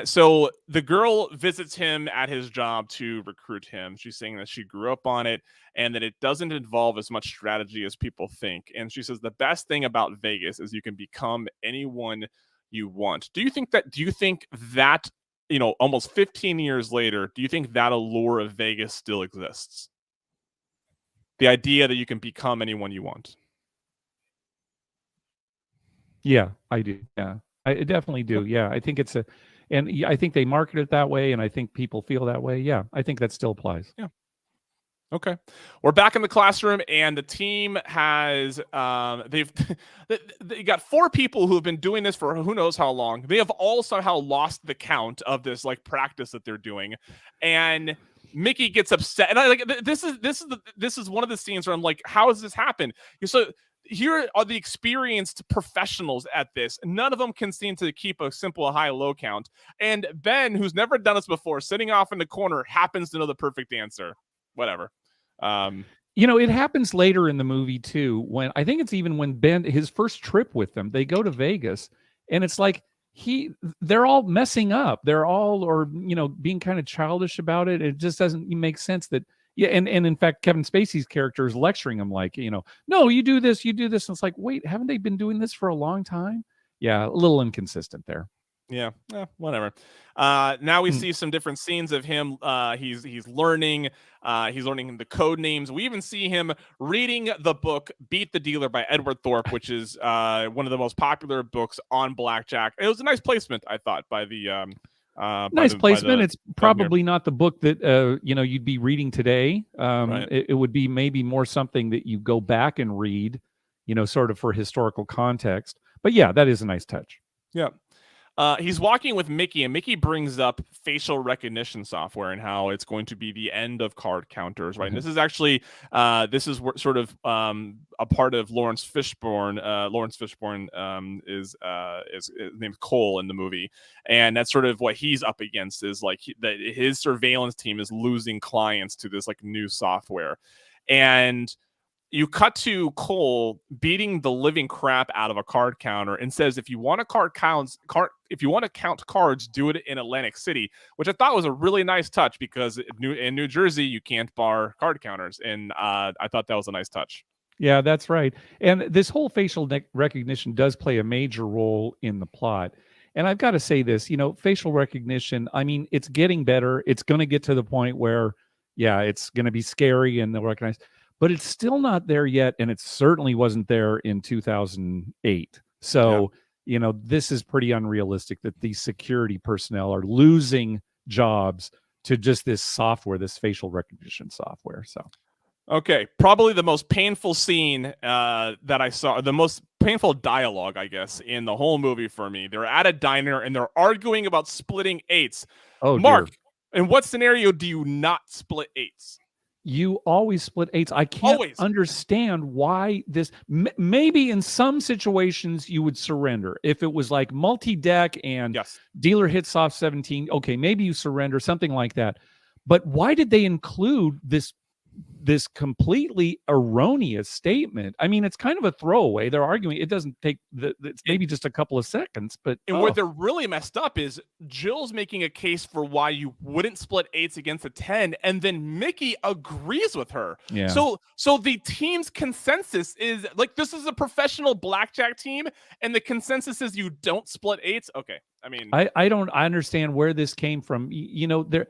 So the girl visits him at his job to recruit him. She's saying that she grew up on it and that it doesn't involve as much strategy as people think. And she says the best thing about Vegas is you can become anyone you want. Do you think that almost 15 years later, do you think that allure of Vegas still exists? The idea that you can become anyone you want. Yeah, I do. Yeah, I definitely do. Yeah, I think and I think they market it that way, and I think people feel that way. Yeah, I think that still applies. Yeah. Okay, we're back in the classroom, and the team has they got 4 people who have been doing this for who knows how long. They have all somehow lost the count of this like practice that they're doing, and Mickey gets upset, and this is one of the scenes where I'm like, how does this happen? So here are the experienced professionals at this. None of them can seem to keep a simple high-low count. And Ben, who's never done this before, sitting off in the corner, happens to know the perfect answer. Whatever. It happens later in the movie too. When I think it's even when Ben, his first trip with them, they go to Vegas, and it's like they're all messing up. They're all, being kind of childish about it. It just doesn't make sense that. Yeah, and in fact, Kevin Spacey's character is lecturing him like, no, you do this. And it's like, wait, haven't they been doing this for a long time? Yeah, a little inconsistent there. Yeah, whatever. Now we see some different scenes of him. He's learning the code names. We even see him reading the book Beat the Dealer by Edward Thorpe, which is one of the most popular books on blackjack. It was a nice placement, I thought, by the nice placement. It's probably not the book that you'd be reading today. Right. It would be maybe more something that you go back and read, sort of for historical context. But yeah, that is a nice touch. Yeah. He's walking with Mickey, and Mickey brings up facial recognition software and how it's going to be the end of card counters, right? And this is actually sort of a part of Lawrence Fishburne. Lawrence Fishburne is named Cole in the movie, and that's sort of what he's up against. Is like his surveillance team is losing clients to this like new software, and you cut to Cole beating the living crap out of a card counter and says, if you want to count cards, do it in Atlantic City, which I thought was a really nice touch because in New Jersey, you can't bar card counters. And I thought that was a nice touch. Yeah, that's right. And this whole facial recognition does play a major role in the plot. And I've got to say this, facial recognition, I mean, it's getting better. It's going to get to the point where, yeah, it's going to be scary and they'll recognize. But it's still not there yet, and it certainly wasn't there in 2008. So, this is pretty unrealistic that these security personnel are losing jobs to just this software, this facial recognition software. So, okay, probably the most painful scene that I saw, the most painful dialogue, I guess, in the whole movie for me. They're at a diner, and they're arguing about splitting eights. Oh, Mark, dear. in what scenario do you not split eights? You always split eights. I can't understand why this. Maybe in some situations you would surrender. If it was like multi-deck and dealer hits off 17, okay, maybe you surrender, something like that. But why did they include this completely erroneous statement? I mean, it's kind of a throwaway. They're arguing. It doesn't take it's maybe just a couple of seconds, but what they're really messed up is Jill's making a case for why you wouldn't split eights against a 10, and then Mickey agrees with her. Yeah. So the team's consensus is like, this is a professional blackjack team, and the consensus is you don't split eights. Okay. I mean, I understand where this came from. There,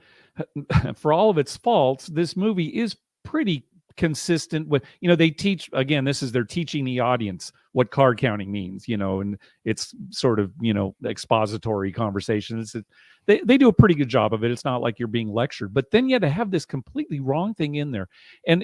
for all of its faults, this movie is pretty consistent with, they teach, again, they're teaching the audience what card counting means, and it's sort of, expository conversations. They do a pretty good job of it. It's not like you're being lectured, but then you had to have this completely wrong thing in there. And,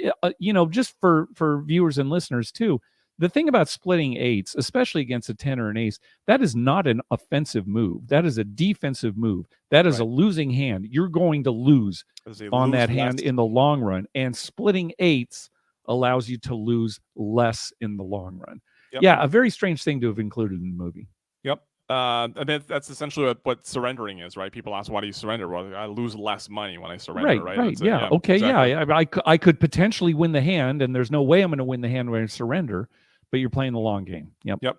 just for viewers and listeners too, the thing about splitting eights, especially against a 10 or an ace, that is not an offensive move. That is a defensive move. That is a losing hand. You're going to lose on that hand in the long run. And splitting eights allows you to lose less in the long run. Yep. Yeah, a very strange thing to have included in the movie. Yep. That's essentially what surrendering is, right? People ask, why do you surrender? Well, I lose less money when I surrender, right? Right. Yeah. Okay. Exactly. Yeah. I could potentially win the hand, and there's no way I'm going to win the hand when I surrender, but you're playing the long game. Yep.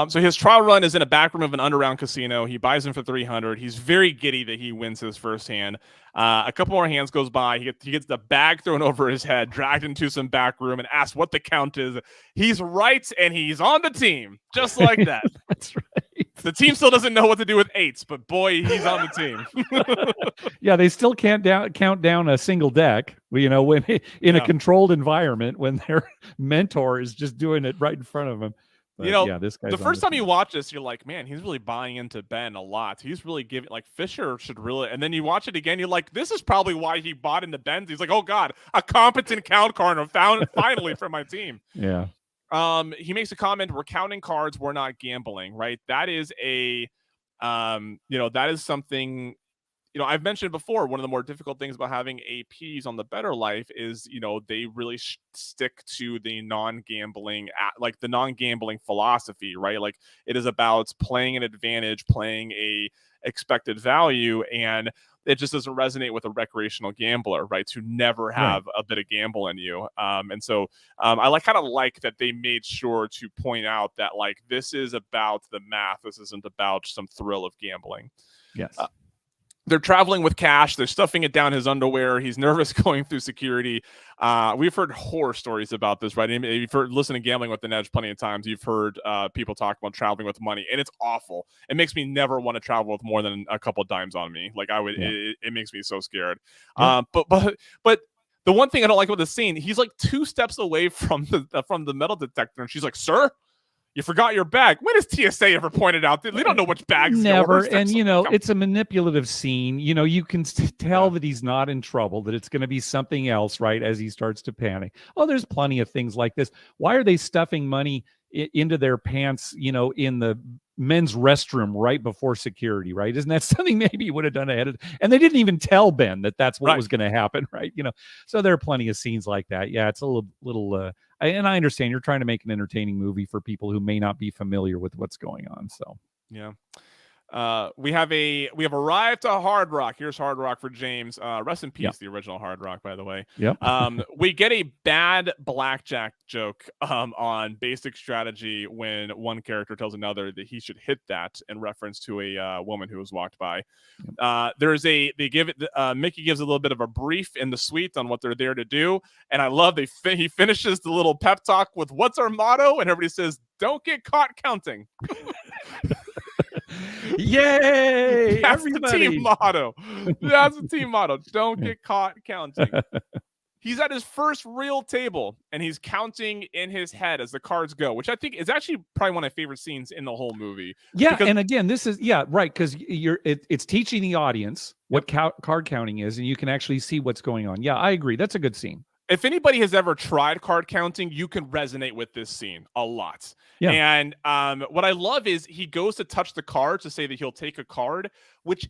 So his trial run is in a back room of an underground casino. He buys him for $300. He's very giddy that he wins his first hand. A couple more hands goes by. He gets the bag thrown over his head, dragged into some back room, and asked what the count is. He's right, and he's on the team, just like that. That's right. The team still doesn't know what to do with eights, but boy, he's on the team. Yeah, they still can't count down a single deck, when in a controlled environment, when their mentor is just doing it right in front of them. But, this guy's the first time you watch this, you're like, man, he's really buying into Ben a lot. He's really giving, like, Fisher should really, and then you watch it again, you're like, this is probably why he bought into Ben. He's like, oh God, a competent count card found finally for my team. Yeah. He makes a comment, we're counting cards, we're not gambling, right? That is that is something, I've mentioned before, one of the more difficult things about having APs on the Bettor Life is, they really stick to the non-gambling philosophy, right? Like, it is about playing an advantage, playing a expected value, and it just doesn't resonate with a recreational gambler, right? To never have a bit of gamble in you. And so I kind of like that they made sure to point out that, like, this is about the math. This isn't about some thrill of gambling. Yes. They're traveling with cash. They're stuffing it down his underwear. He's nervous going through security. We've heard horror stories about this, right? You've heard, listen to Gambling with the Nedge plenty of times. You've heard people talk about traveling with money, and it's awful. It makes me never want to travel with more than a couple dimes on me. Like, I would, it makes me so scared. Yeah. But the one thing I don't like about the scene, he's like 2 steps away from the metal detector, and she's like, "Sir, you forgot your bag." When has TSA ever pointed out that they don't know which bag's never? Yours? And it's a manipulative scene. You can tell that he's not in trouble, that it's going to be something else, right? As he starts to panic. Oh, there's plenty of things like this. Why are they stuffing money into their pants? In the men's restroom right before security, right? Isn't that something maybe you would have done ahead of? And they didn't even tell Ben that that's what was going to happen, right? So there are plenty of scenes like that. Yeah, it's a little. And I understand you're trying to make an entertaining movie for people who may not be familiar with what's going on. So yeah. We have arrived to Hard Rock. Here's Hard Rock for James. Rest in peace, the original Hard Rock, by the way. Yep. We get a bad blackjack joke on basic strategy when one character tells another that he should hit that in reference to a woman who was walked by. Mickey gives a little bit of a brief in the suite on what they're there to do, and I love he finishes the little pep talk with "What's our motto?" and everybody says, "Don't get caught counting." Yay! That's everybody. the team motto. That's the team motto. Don't get caught counting. He's at his first real table, and he's counting in his head as the cards go, which I think is actually probably one of my favorite scenes in the whole movie. Yeah, and again, this is right, because it's teaching the audience what card counting is, and you can actually see what's going on. Yeah, I agree. That's a good scene. If anybody has ever tried card counting, you can resonate with this scene a lot. Yeah. And what I love is he goes to touch the card to say that he'll take a card, which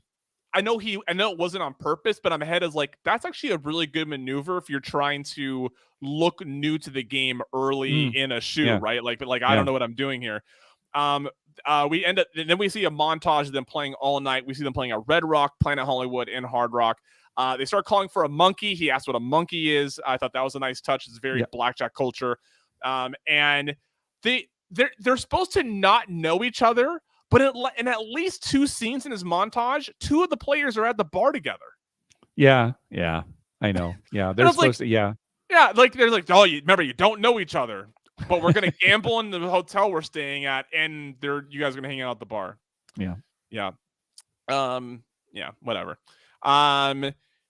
I know it wasn't on purpose, but I'm ahead as like, that's actually a really good maneuver if you're trying to look new to the game early in a shoot, right? Like I don't know what I'm doing here. We end up, and then we see a montage of them playing all night. We see them playing at Red Rock, Planet Hollywood, and Hard Rock. They start calling for a monkey. He asked what a monkey is. I thought that was a nice touch. It's very blackjack culture. And they're supposed to not know each other, but in at least two scenes in his montage, two of the players are at the bar together. Yeah, I know. Yeah, they're supposed to. Yeah, like they're like, oh, remember, you don't know each other, but we're gonna gamble in the hotel we're staying at, and you guys are gonna hang out at the bar. Yeah. Whatever.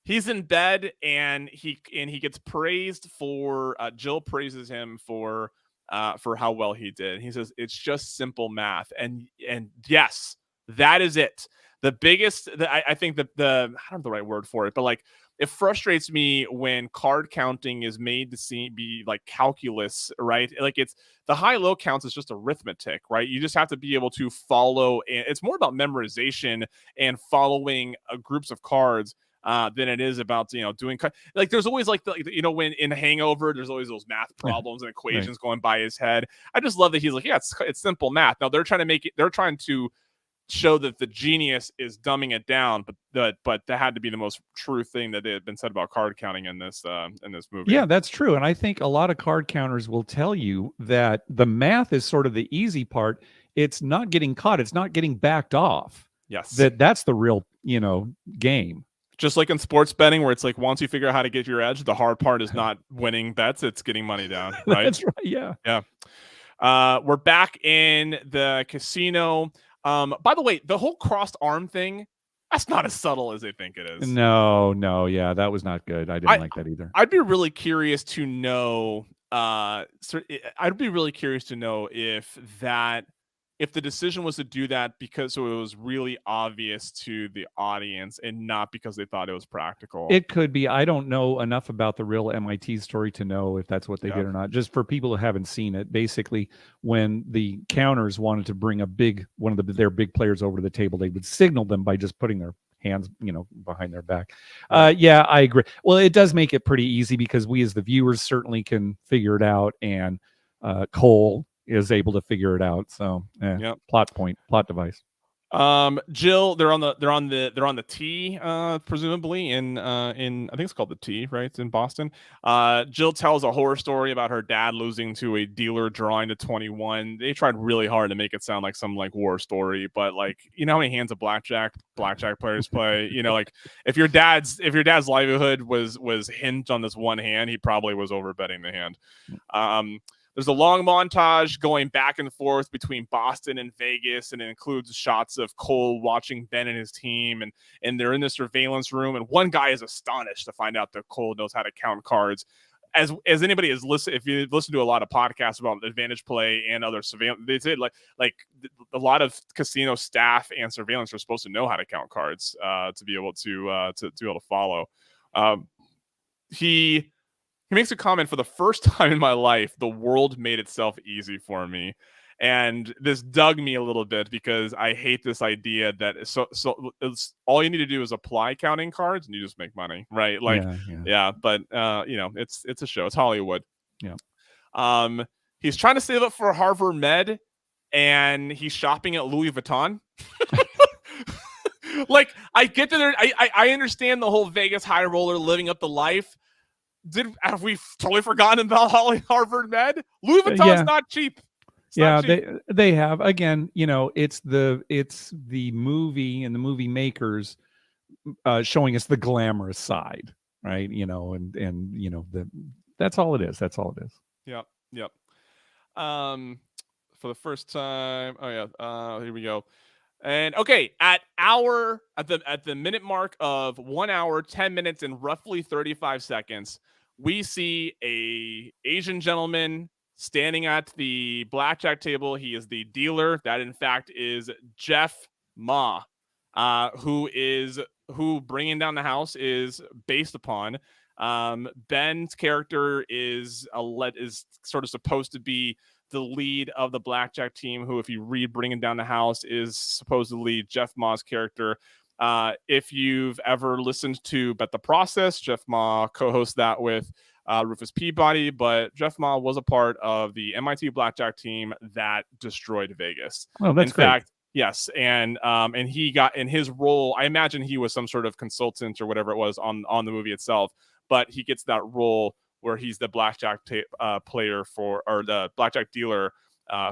He's in bed, and he gets praised for Jill praises him for how well he did. He says it's just simple math, and yes, that is it. The biggest, I think I don't have the right word for it, but like, it frustrates me when card counting is made to be like calculus, right? Like, it's the high-low counts is just arithmetic, right? You just have to be able to follow, and it's more about memorization and following groups of cards than it is about, doing, like, there's always like when in Hangover, there's always those math problems and equations going by his head. I just love that he's like, yeah, it's simple math. Now they're trying to show that the genius is dumbing it down, but that had to be the most true thing that had been said about card counting in this movie. Yeah, that's true. And I think a lot of card counters will tell you that the math is sort of the easy part. It's not getting caught. It's not getting backed off. Yes. That's the real, game. Just like in sports betting, where it's like, once you figure out how to get your edge, the hard part is not winning bets, it's getting money down, right? That's right. Yeah. We're back in the casino. By the way, the whole crossed arm thing, that's not as subtle as they think it is. No, yeah, that was not good. I didn't like that either. I'd be really curious to know if the decision was to do that because it was really obvious to the audience and not because they thought it was practical. It could be. I don't know enough about the real MIT story to know if that's what they did or not. Just for people who haven't seen it, basically, when the counters wanted to bring one of their big players over to the table, they would signal them by just putting their hands, behind their back. Yeah, I agree. Well, it does make it pretty easy because we as the viewers certainly can figure it out, and Cole is able to figure it out. So plot device. Jill, they're on the tee, presumably in I think it's called the tee, right? It's in Boston. Jill tells a horror story about her dad losing to a dealer drawing to 21. They tried really hard to make it sound like some like war story, but like, how many hands of blackjack players play? Like, if your dad's livelihood was hinged on this one hand, he probably was over betting the hand. There's a long montage going back and forth between Boston and Vegas, and it includes shots of Cole watching Ben and his team, and they're in the surveillance room, and one guy is astonished to find out that Cole knows how to count cards. As anybody has listened, if you listen to a lot of podcasts about advantage play and other surveillance, they say like a lot of casino staff and surveillance are supposed to know how to count cards to be able to follow. He makes a comment: for the first time in my life, the world made itself easy for me. And this dug me a little bit because I hate this idea that it's all you need to do is apply counting cards and you just make money, right? Like, yeah. but it's a show. It's Hollywood. Yeah. He's trying to save up for Harvard Med, and he's shopping at Louis Vuitton. Like, I get that I understand the whole Vegas high roller living up the life. Have we totally forgotten about Harvard Med? Louis Vuitton's not cheap. They have, again, it's the movie and the movie makers showing us the glamorous side, right? That's all it is. That's all it is. Yep. For the first time, here we go. And okay, at the minute mark of 1 hour, 10 minutes, and roughly 35 seconds, we see a Asian gentleman standing at the blackjack table. He is the dealer. That, in fact, is Jeff Ma, who Bringing Down the House is based upon. Ben's character is sort of supposed to be the lead of the blackjack team, who, if you read Bringing Down the House, is supposedly Jeff Ma's character. If you've ever listened to Bet the Process, Jeff Ma co-hosts that with Rufus Peabody, but Jeff Ma was a part of the MIT blackjack team that destroyed Vegas. Oh, that's great. In fact, yes, and he got, in his role, I imagine he was some sort of consultant or whatever it was on the movie itself, but he gets that role where he's the blackjack player or the blackjack dealer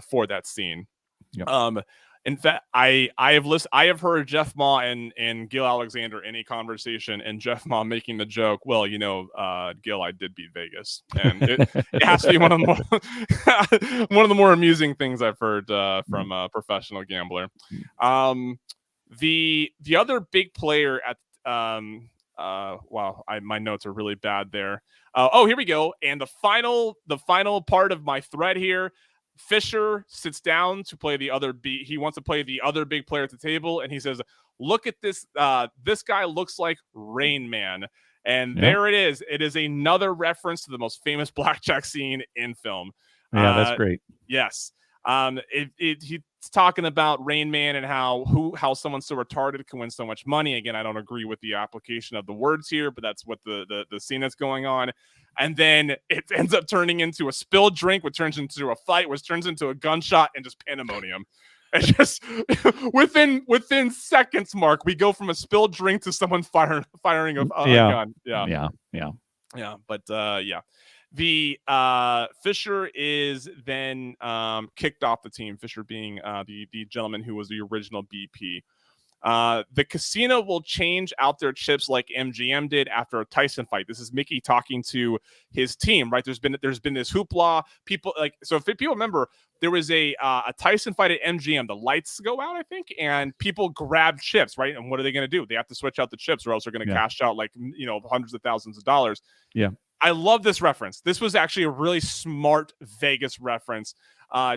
for that scene. Yep. In fact, I have heard Jeff Ma and Gil Alexander in a conversation, and Jeff Ma making the joke, well, Gil, I did beat Vegas, and it has to be one of the more amusing things I've heard from a professional gambler. The other big player at my notes are really bad there. Here we go. And the final part of my thread here. Fisher sits down to play the other he wants to play the other big player at the table, and he says, look at this. This guy looks like Rain Man. And there it is. It is another reference to the most famous blackjack scene in film. Yeah, that's great. Yes. He's talking about Rain Man and how someone so retarded can win so much money. Again, I don't agree with the application of the words here, but that's what the scene that's going on. And then it ends up turning into a spilled drink, which turns into a fight, which turns into a gunshot, and just pandemonium. And just within seconds, Mark, we go from a spilled drink to someone firing a gun. Yeah. But the Fisher is then kicked off the team. Fisher being the gentleman who was the original BP. The casino will change out their chips like MGM did after a Tyson fight. This is Mickey talking to his team, right? There's been this hoopla. People if people remember, there was a Tyson fight at MGM. The lights go out, I think, and people grab chips, right? And what are they going to do? They have to switch out the chips, or else they're going to cash out hundreds of thousands of dollars. Yeah. I love this reference. This was actually a really smart Vegas reference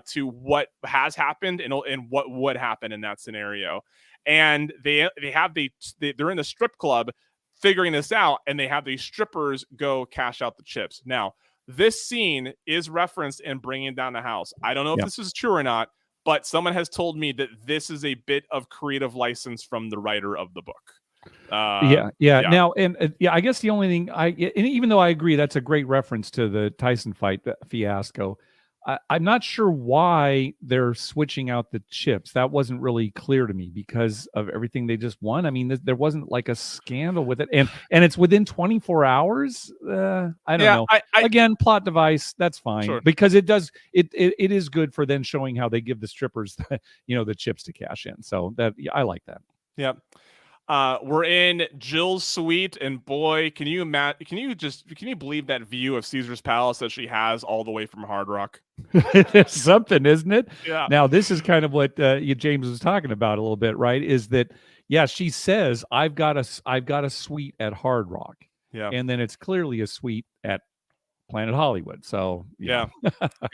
to what has happened and what would happen in that scenario. And they're in the strip club figuring this out, and they have these strippers go cash out the chips. Now, this scene is referenced in Bringing Down the House. I don't know if this is true or not, but someone has told me that this is a bit of creative license from the writer of the book. Now, I guess the only thing even though I agree that's a great reference to the Tyson fight fiasco, I'm not sure why they're switching out the chips. That wasn't really clear to me because of everything they just won. I mean, there wasn't like a scandal with it, and it's within 24 hours. I don't know. Again, plot device. That's fine because it is good for then showing how they give the strippers, the chips to cash in. So I like that. Yep. We're in Jill's suite, and boy, can you believe that view of Caesar's Palace that she has all the way from Hard Rock? It's something, isn't it? Yeah. Now, this is kind of what James was talking about a little bit, right? Is that she says I've got a suite at Hard Rock, and then it's clearly a suite at Planet Hollywood. So yeah.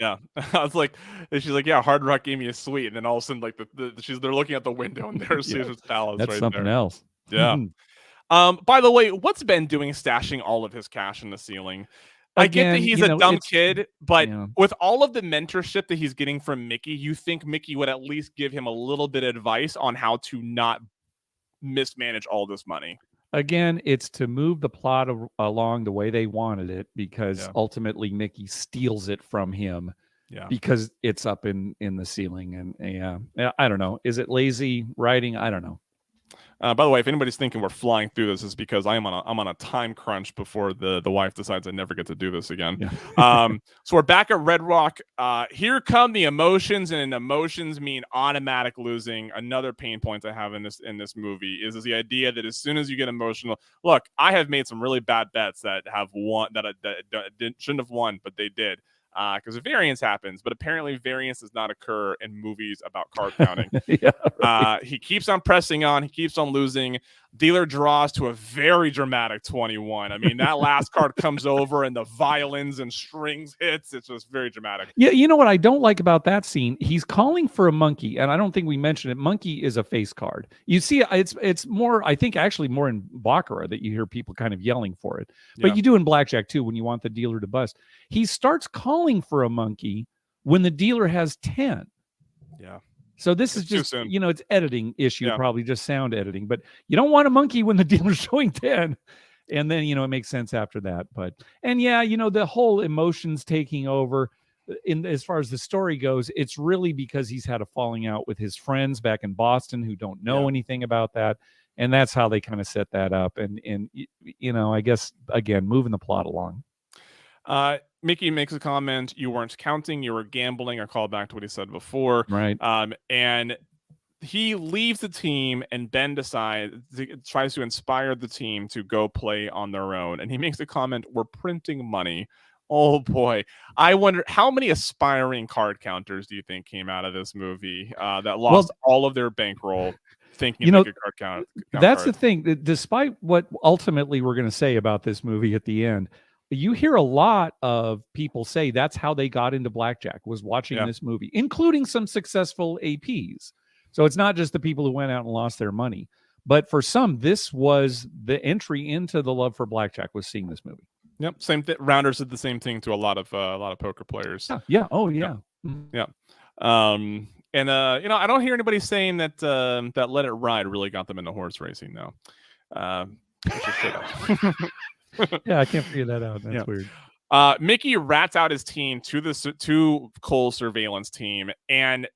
I was like, she's like, yeah, Hard Rock gave me a suite, and then all of a sudden, like they're looking out the window, and there's Caesar's Palace. That's right something there. Else. Yeah. By the way, what's Ben doing stashing all of his cash in the ceiling? I get that Again, he's you a know, dumb it's kid, but yeah. with all of the mentorship that he's getting from Mickey, you think Mickey would at least give him a little bit of advice on how to not mismanage all this money. Again, it's to move the plot along the way they wanted it, because Yeah. ultimately Mickey steals it from him Yeah. because it's up in the ceiling. And yeah, I don't know. Is it lazy writing? I don't know. By the way, if anybody's thinking we're flying through this, is because I'm on a time crunch before the wife decides I never get to do this again. Yeah. So we're back at Red Rock. Here come the emotions, and emotions mean automatic losing. Another pain point I have in this movie is the idea that as soon as you get emotional, look, I have made some really bad bets that have won that shouldn't have won, but they did. Because variance happens, but apparently variance does not occur in movies about card counting. Yeah, right. He keeps on pressing on. He keeps on losing. Dealer draws to a very dramatic 21. I mean, that last card comes over and the violins and strings hits. It's just very dramatic. Yeah, you know what I don't like about that scene? He's calling for a monkey, and I don't think we mentioned it. Monkey is a face card. You see, it's more, I think, actually more in Baccarat that you hear people kind of yelling for it. But Yeah. you do in Blackjack too when you want the dealer to bust. He starts calling for a monkey when the dealer has 10. Yeah. So this It's is too just, soon. you know, it's editing issue, Yeah. probably just sound editing. But you don't want a monkey when the dealer's showing 10. And then, you know, it makes sense after that. But, and yeah, you know, the whole emotions taking over in as far as the story goes, it's really because he's had a falling out with his friends back in Boston who don't know anything about that. And that's how they kind of set that up. And you know, I guess, again, moving the plot along. Mickey makes a comment, you weren't counting, you were gambling, or call back to what he said before. Right. And he leaves the team, and Ben tries to inspire the team to go play on their own. And he makes a comment, we're printing money. Oh boy. I wonder how many aspiring card counters do you think came out of this movie that lost all of their bankroll thinking you they know, could count that's cards. the thing. Despite what ultimately we're going to say about this movie at the end, you hear a lot of people say that's how they got into blackjack, was watching this movie, including some successful APs. So it's not just the people who went out and lost their money, but for some, this was the entry into the love for blackjack, was seeing this movie. Yep, same thing. Rounders did the same thing to a lot of poker players. Yeah. Oh yeah. Yeah. And you know, I don't hear anybody saying that that Let It Ride really got them into horse racing though. Yeah, I can't figure that out. That's weird. Mickey rats out his team to Cole's surveillance team, and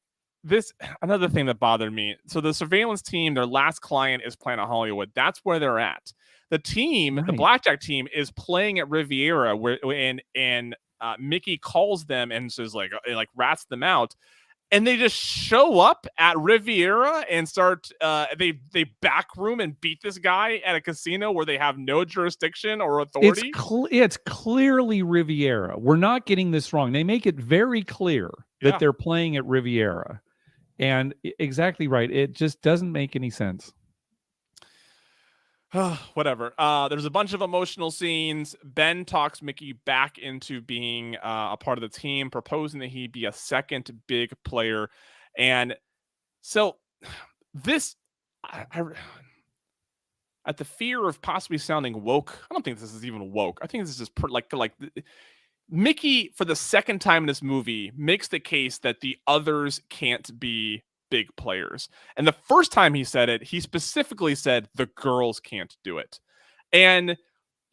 this another thing that bothered me. So the surveillance team, their last client is Planet Hollywood. That's where they're at. The team, the blackjack team, is playing at Riviera, where Mickey calls them and says like rats them out. And they just show up at Riviera and start they backroom and beat this guy at a casino where they have no jurisdiction or authority. It's clearly Riviera. We're not getting this wrong. They make it very clear that they're playing at Riviera. And exactly right. It just doesn't make any sense. Whatever. There's a bunch of emotional scenes. Ben talks Mickey back into being a part of the team, proposing that he be a second big player. And so this, at the fear of possibly sounding woke, I don't think this is even woke. I think this is just like Mickey, for the second time in this movie, makes the case that the others can't be big players. And the first time he said it, he specifically said the girls can't do it. And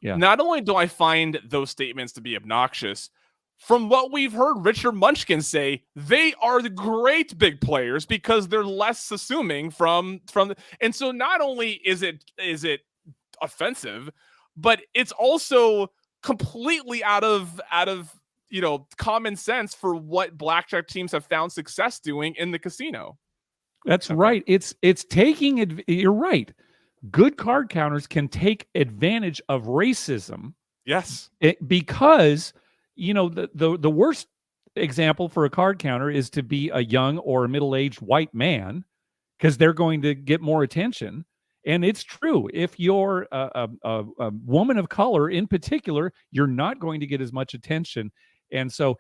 not only do I find those statements to be obnoxious, from what we've heard Richard Munchkin say, they are the great big players because they're less assuming from and so not only is it offensive, but it's also completely out of you know, common sense for what blackjack teams have found success doing in the casino. That's right. It's taking it. You're right. Good card counters can take advantage of racism. Yes, because you know the worst example for a card counter is to be a young or a middle-aged white man, because they're going to get more attention. And it's true. If you're a woman of color in particular, you're not going to get as much attention. And so,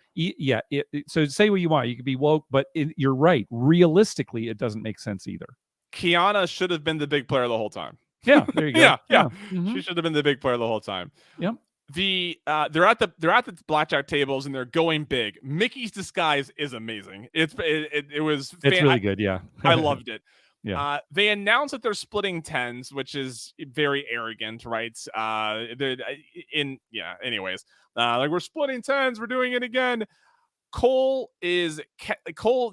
so say what you want. You could be woke, but you're right. Realistically, it doesn't make sense either. Kiana should have been the big player the whole time. Yeah, there you go. Yeah. Mm-hmm. She should have been the big player the whole time. Yep. they're at the blackjack tables and they're going big. Mickey's disguise is amazing. It was really good. Yeah. I loved it. Yeah. They announced that they're splitting tens, which is very arrogant, right? Anyways, like, we're splitting tens, we're doing it again. Cole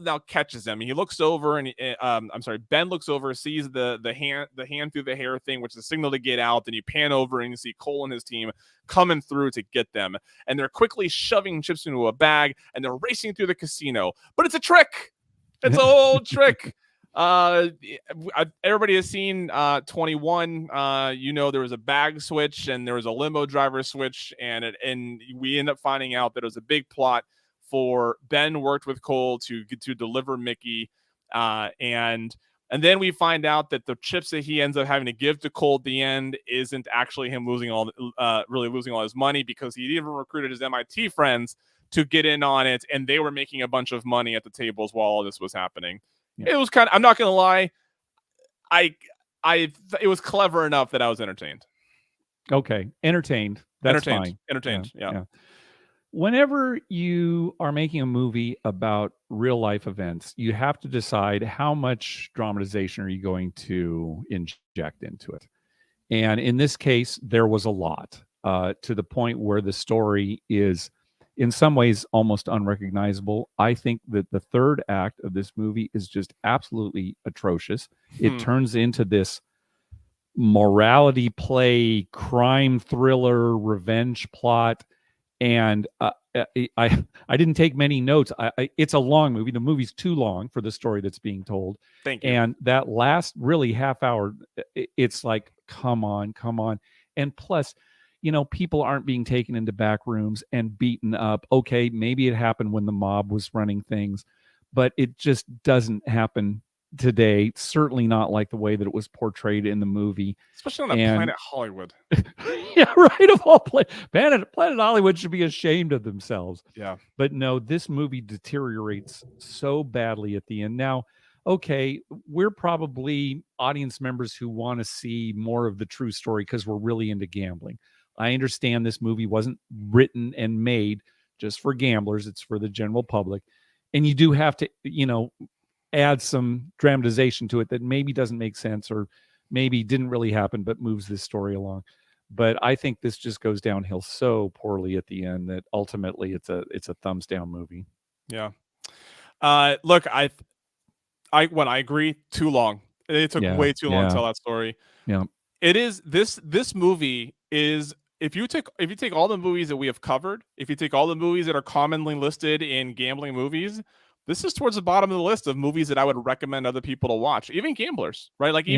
now catches him. He looks over and Ben looks over, sees the hand through the hair thing, which is a signal to get out. Then you pan over and you see Cole and his team coming through to get them, and they're quickly shoving chips into a bag and they're racing through the casino. But it's a trick. It's an old trick. Everybody has seen 21. There was a bag switch and there was a limo driver switch, and we end up finding out that it was a big plot for Ben worked with Cole to deliver Mickey, and then we find out that the chips that he ends up having to give to Cole at the end isn't actually him losing all his money, because he even recruited his MIT friends to get in on it, and they were making a bunch of money at the tables while all this was happening. Yeah. It was I'm not gonna lie, it was clever enough that I was entertained. Okay, entertained. That's fine. Entertained. Yeah. Whenever you are making a movie about real life events, you have to decide how much dramatization are you going to inject into it. And in this case, there was a lot, to the point where the story is in some ways almost unrecognizable. I think that the third act of this movie is just absolutely atrocious. It turns into this morality play, crime thriller, revenge plot. And I didn't take many notes. It's a long movie. The movie's too long for the story that's being told. Thank you. And that last really half hour, it's like, come on. And plus, people aren't being taken into back rooms and beaten up. Okay, maybe it happened when the mob was running things, but it just doesn't happen today. Certainly not like the way that it was portrayed in the movie, especially on Planet Hollywood. Yeah, right. Of all Planet Hollywood should be ashamed of themselves. Yeah, but no, this movie deteriorates so badly at the end. Now, okay, we're probably audience members who want to see more of the true story because we're really into gambling. I understand this movie wasn't written and made just for gamblers. It's for the general public, and you do have to, add some dramatization to it that maybe doesn't make sense or maybe didn't really happen but moves this story along. But I think this just goes downhill so poorly at the end that ultimately it's a thumbs down movie. Yeah. Look, I agree, too long. It took way too long to tell that story. Yeah. It is this movie is, if you take all the movies that we have covered, if you take all the movies that are commonly listed in gambling movies, this is towards the bottom of the list of movies that I would recommend other people to watch, even gamblers, right? Like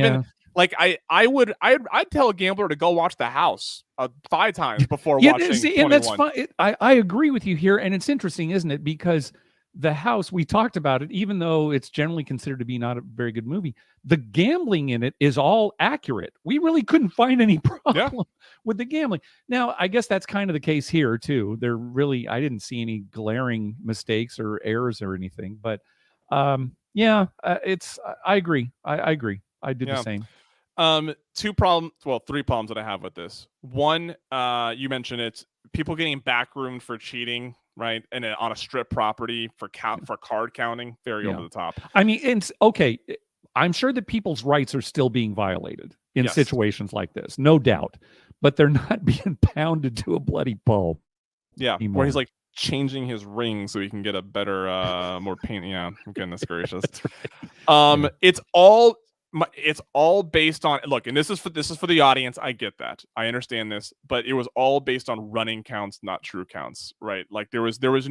I'd tell a gambler to go watch The House 5 times before watching 21. And that's fine. I agree with you here, and it's interesting, isn't it? Because The House, we talked about it, even though it's generally considered to be not a very good movie, the gambling in it is all accurate. We really couldn't find any problem with the gambling. Now, I guess that's kind of the case here too. I didn't see any glaring mistakes or errors or anything, but I agree. I agree. I did the same. 3 problems that I have with this. One, you mentioned it, people getting backroomed for cheating, right? And on a strip property for card counting, very over the top. I mean, it's okay. I'm sure that people's rights are still being violated in situations like this, no doubt, but they're not being pounded to a bloody pulp. Yeah, anymore. Where he's like changing his ring so he can get a better, more paint. Yeah, goodness gracious. That's right. It's all based on, look, and this is for the audience. I get that. I understand this, but it was all based on running counts, not true counts, right? Like there was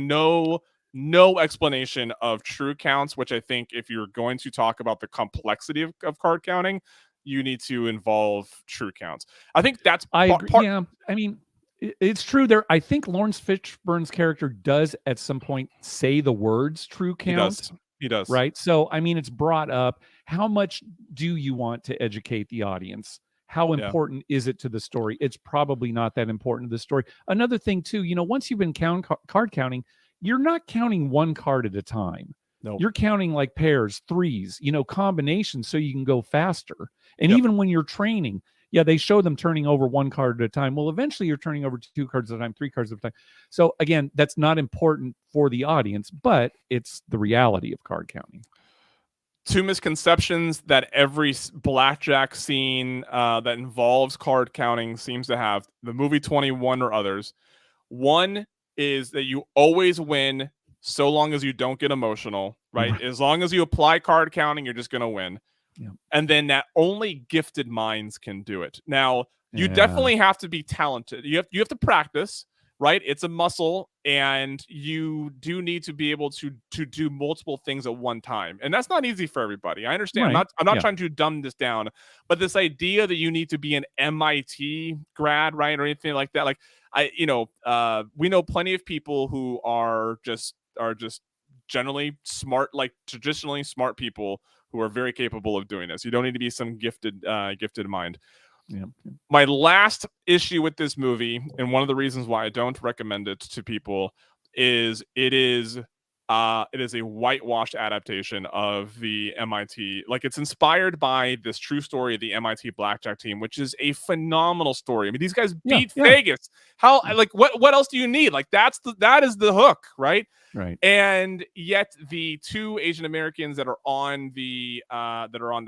no explanation of true counts, which I think if you're going to talk about the complexity of card counting, you need to involve true counts. I think that's I agree. Yeah, I mean, it's true there. I think Lawrence Fishburne's character does at some point say the words true count. He does. Right. So, I mean, it's brought up. How much do you want to educate the audience? How important is it to the story? It's probably not that important to the story. Another thing, too, once you've been card counting, you're not counting one card at a time. No, you're counting like pairs, threes, combinations so you can go faster. And even when you're training, yeah, they show them turning over one card at a time. Well, eventually you're turning over 2 cards at a time, 3 cards at a time. So again, that's not important for the audience, but it's the reality of card counting. 2 misconceptions that every blackjack scene that involves card counting seems to have, the movie 21 or others. One is that you always win so long as you don't get emotional, right? As long as you apply card counting, you're just going to win. Yeah. And then that only gifted minds can do it. Now, you definitely have to be talented. You have to practice, right? It's a muscle, and you do need to be able to do multiple things at one time. And that's not easy for everybody. I understand. Right. I'm not trying to dumb this down, but this idea that you need to be an MIT grad, right, or anything like that, like we know plenty of people who are just generally smart, like traditionally smart people who are very capable of doing this. You don't need to be some gifted mind. Yeah. My last issue with this movie, and one of the reasons why I don't recommend it to people, is it is a whitewashed adaptation of the MIT. Like, it's inspired by this true story of the MIT Blackjack team, which is a phenomenal story. I mean, these guys beat Vegas. How, like, what else do you need? Like, that is the hook, right? Right. And yet the 2 Asian Americans that are on the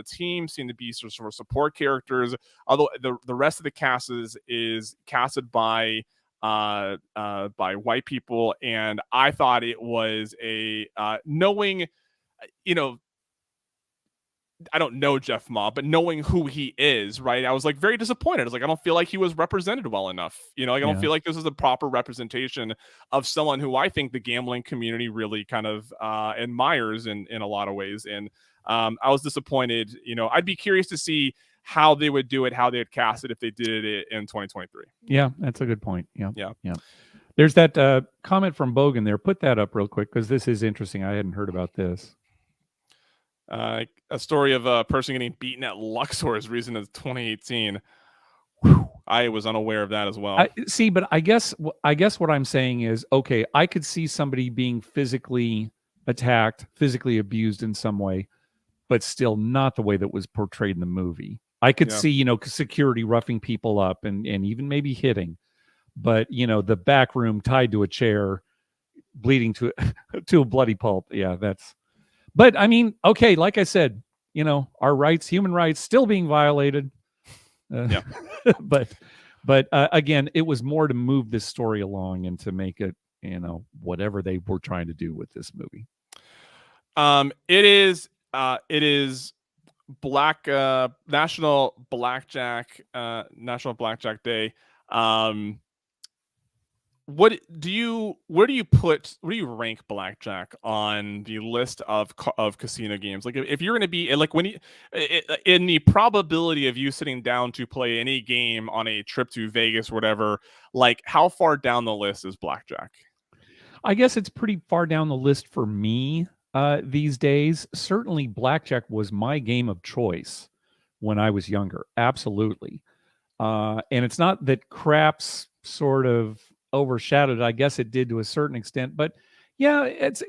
team seem to be sort of support characters, although the rest of the cast is casted by white people. And I thought it was knowing, I don't know Jeff Ma, but knowing who he is, right? I was like very disappointed. I was like, I don't feel like he was represented well enough. I don't feel like this is a proper representation of someone who I think the gambling community really kind of admires in a lot of ways. And I was disappointed. I'd be curious to see how they would do it, how they'd cast it if they did it in 2023. Yeah, that's a good point. Yeah. Yeah. There's that comment from Bogan there. Put that up real quick, because this is interesting. I hadn't heard about this. A story of a person getting beaten at Luxor is recent as 2018. Whew, I was unaware of that as well. But I guess what I'm saying is, okay, I could see somebody being physically attacked, physically abused in some way, but still not the way that was portrayed in the movie. I could see, security roughing people up and even maybe hitting, but the back room tied to a chair, bleeding to a bloody pulp. Yeah, that's. But I mean, okay, like I said, our rights, human rights, still being violated. But again, it was more to move this story along and to make it, whatever they were trying to do with this movie. It is National Blackjack Day. Where do you rank blackjack on the list of casino games? Like, if you're going to be like, in the probability of you sitting down to play any game on a trip to Vegas or whatever, like, how far down the list is blackjack? I guess it's pretty far down the list for me these days. Certainly blackjack was my game of choice when I was younger. Absolutely. And it's not that craps sort of overshadowed. I guess it did to a certain extent, but yeah, it's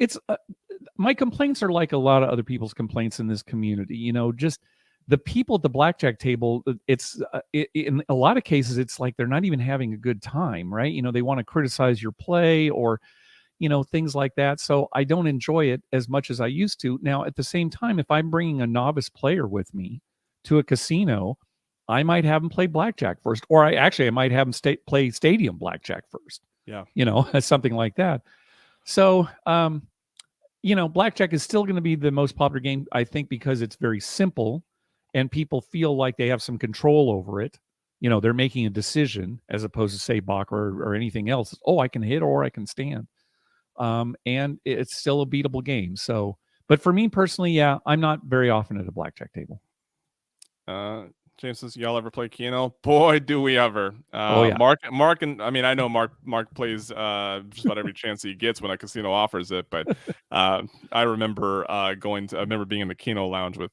my complaints are like a lot of other people's complaints in this community. Just the people at the blackjack table. It's in a lot of cases, it's like they're not even having a good time, right? They want to criticize your play or things like that. So I don't enjoy it as much as I used to. Now, at the same time, if I'm bringing a novice player with me to a casino, I might have them play blackjack first, or I might have them play stadium blackjack first. Yeah. Something like that. So, blackjack is still going to be the most popular game, I think, because it's very simple and people feel like they have some control over it. They're making a decision as opposed to, say, poker or anything else. Oh, I can hit or I can stand. And it's still a beatable game. So, but for me personally, yeah, I'm not very often at a blackjack table. James says, y'all ever play Keno? Boy, do we ever. Yeah. Mark, and I mean, I know Mark plays just about every chance he gets when a casino offers it, but I remember being in the Keno lounge with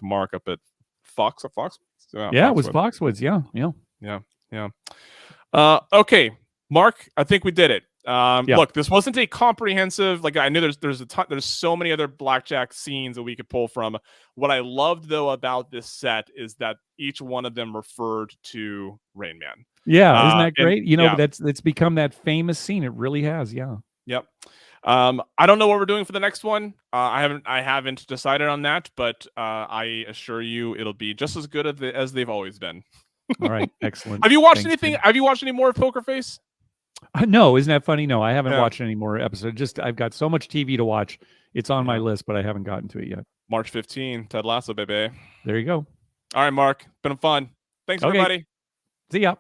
Mark up at Fox. Yeah, it was Foxwoods. Yeah. Okay, Mark, I think we did it. Yeah. Look, this wasn't a comprehensive. Like I knew there's so many other blackjack scenes that we could pull from. What I loved though about this set is that each one of them referred to Rain Man. Yeah, isn't that And great? You know, yeah, it's become that famous scene. It really has. Yeah. yep. I don't know what we're doing for the next one. I haven't decided on that, but I assure you it'll be just as good as they've always been. All right. Excellent. Have you watched Thanks, anything? man. Have you watched any more of Poker Face? No, isn't that funny? No, I haven't Yeah. watched any more episodes. Just I've got so much TV to watch. It's on my Yeah. list, but I haven't gotten to it yet. March 15, Ted Lasso, baby. There you go. All right, Mark. Been fun. Thanks, Okay. everybody. See ya.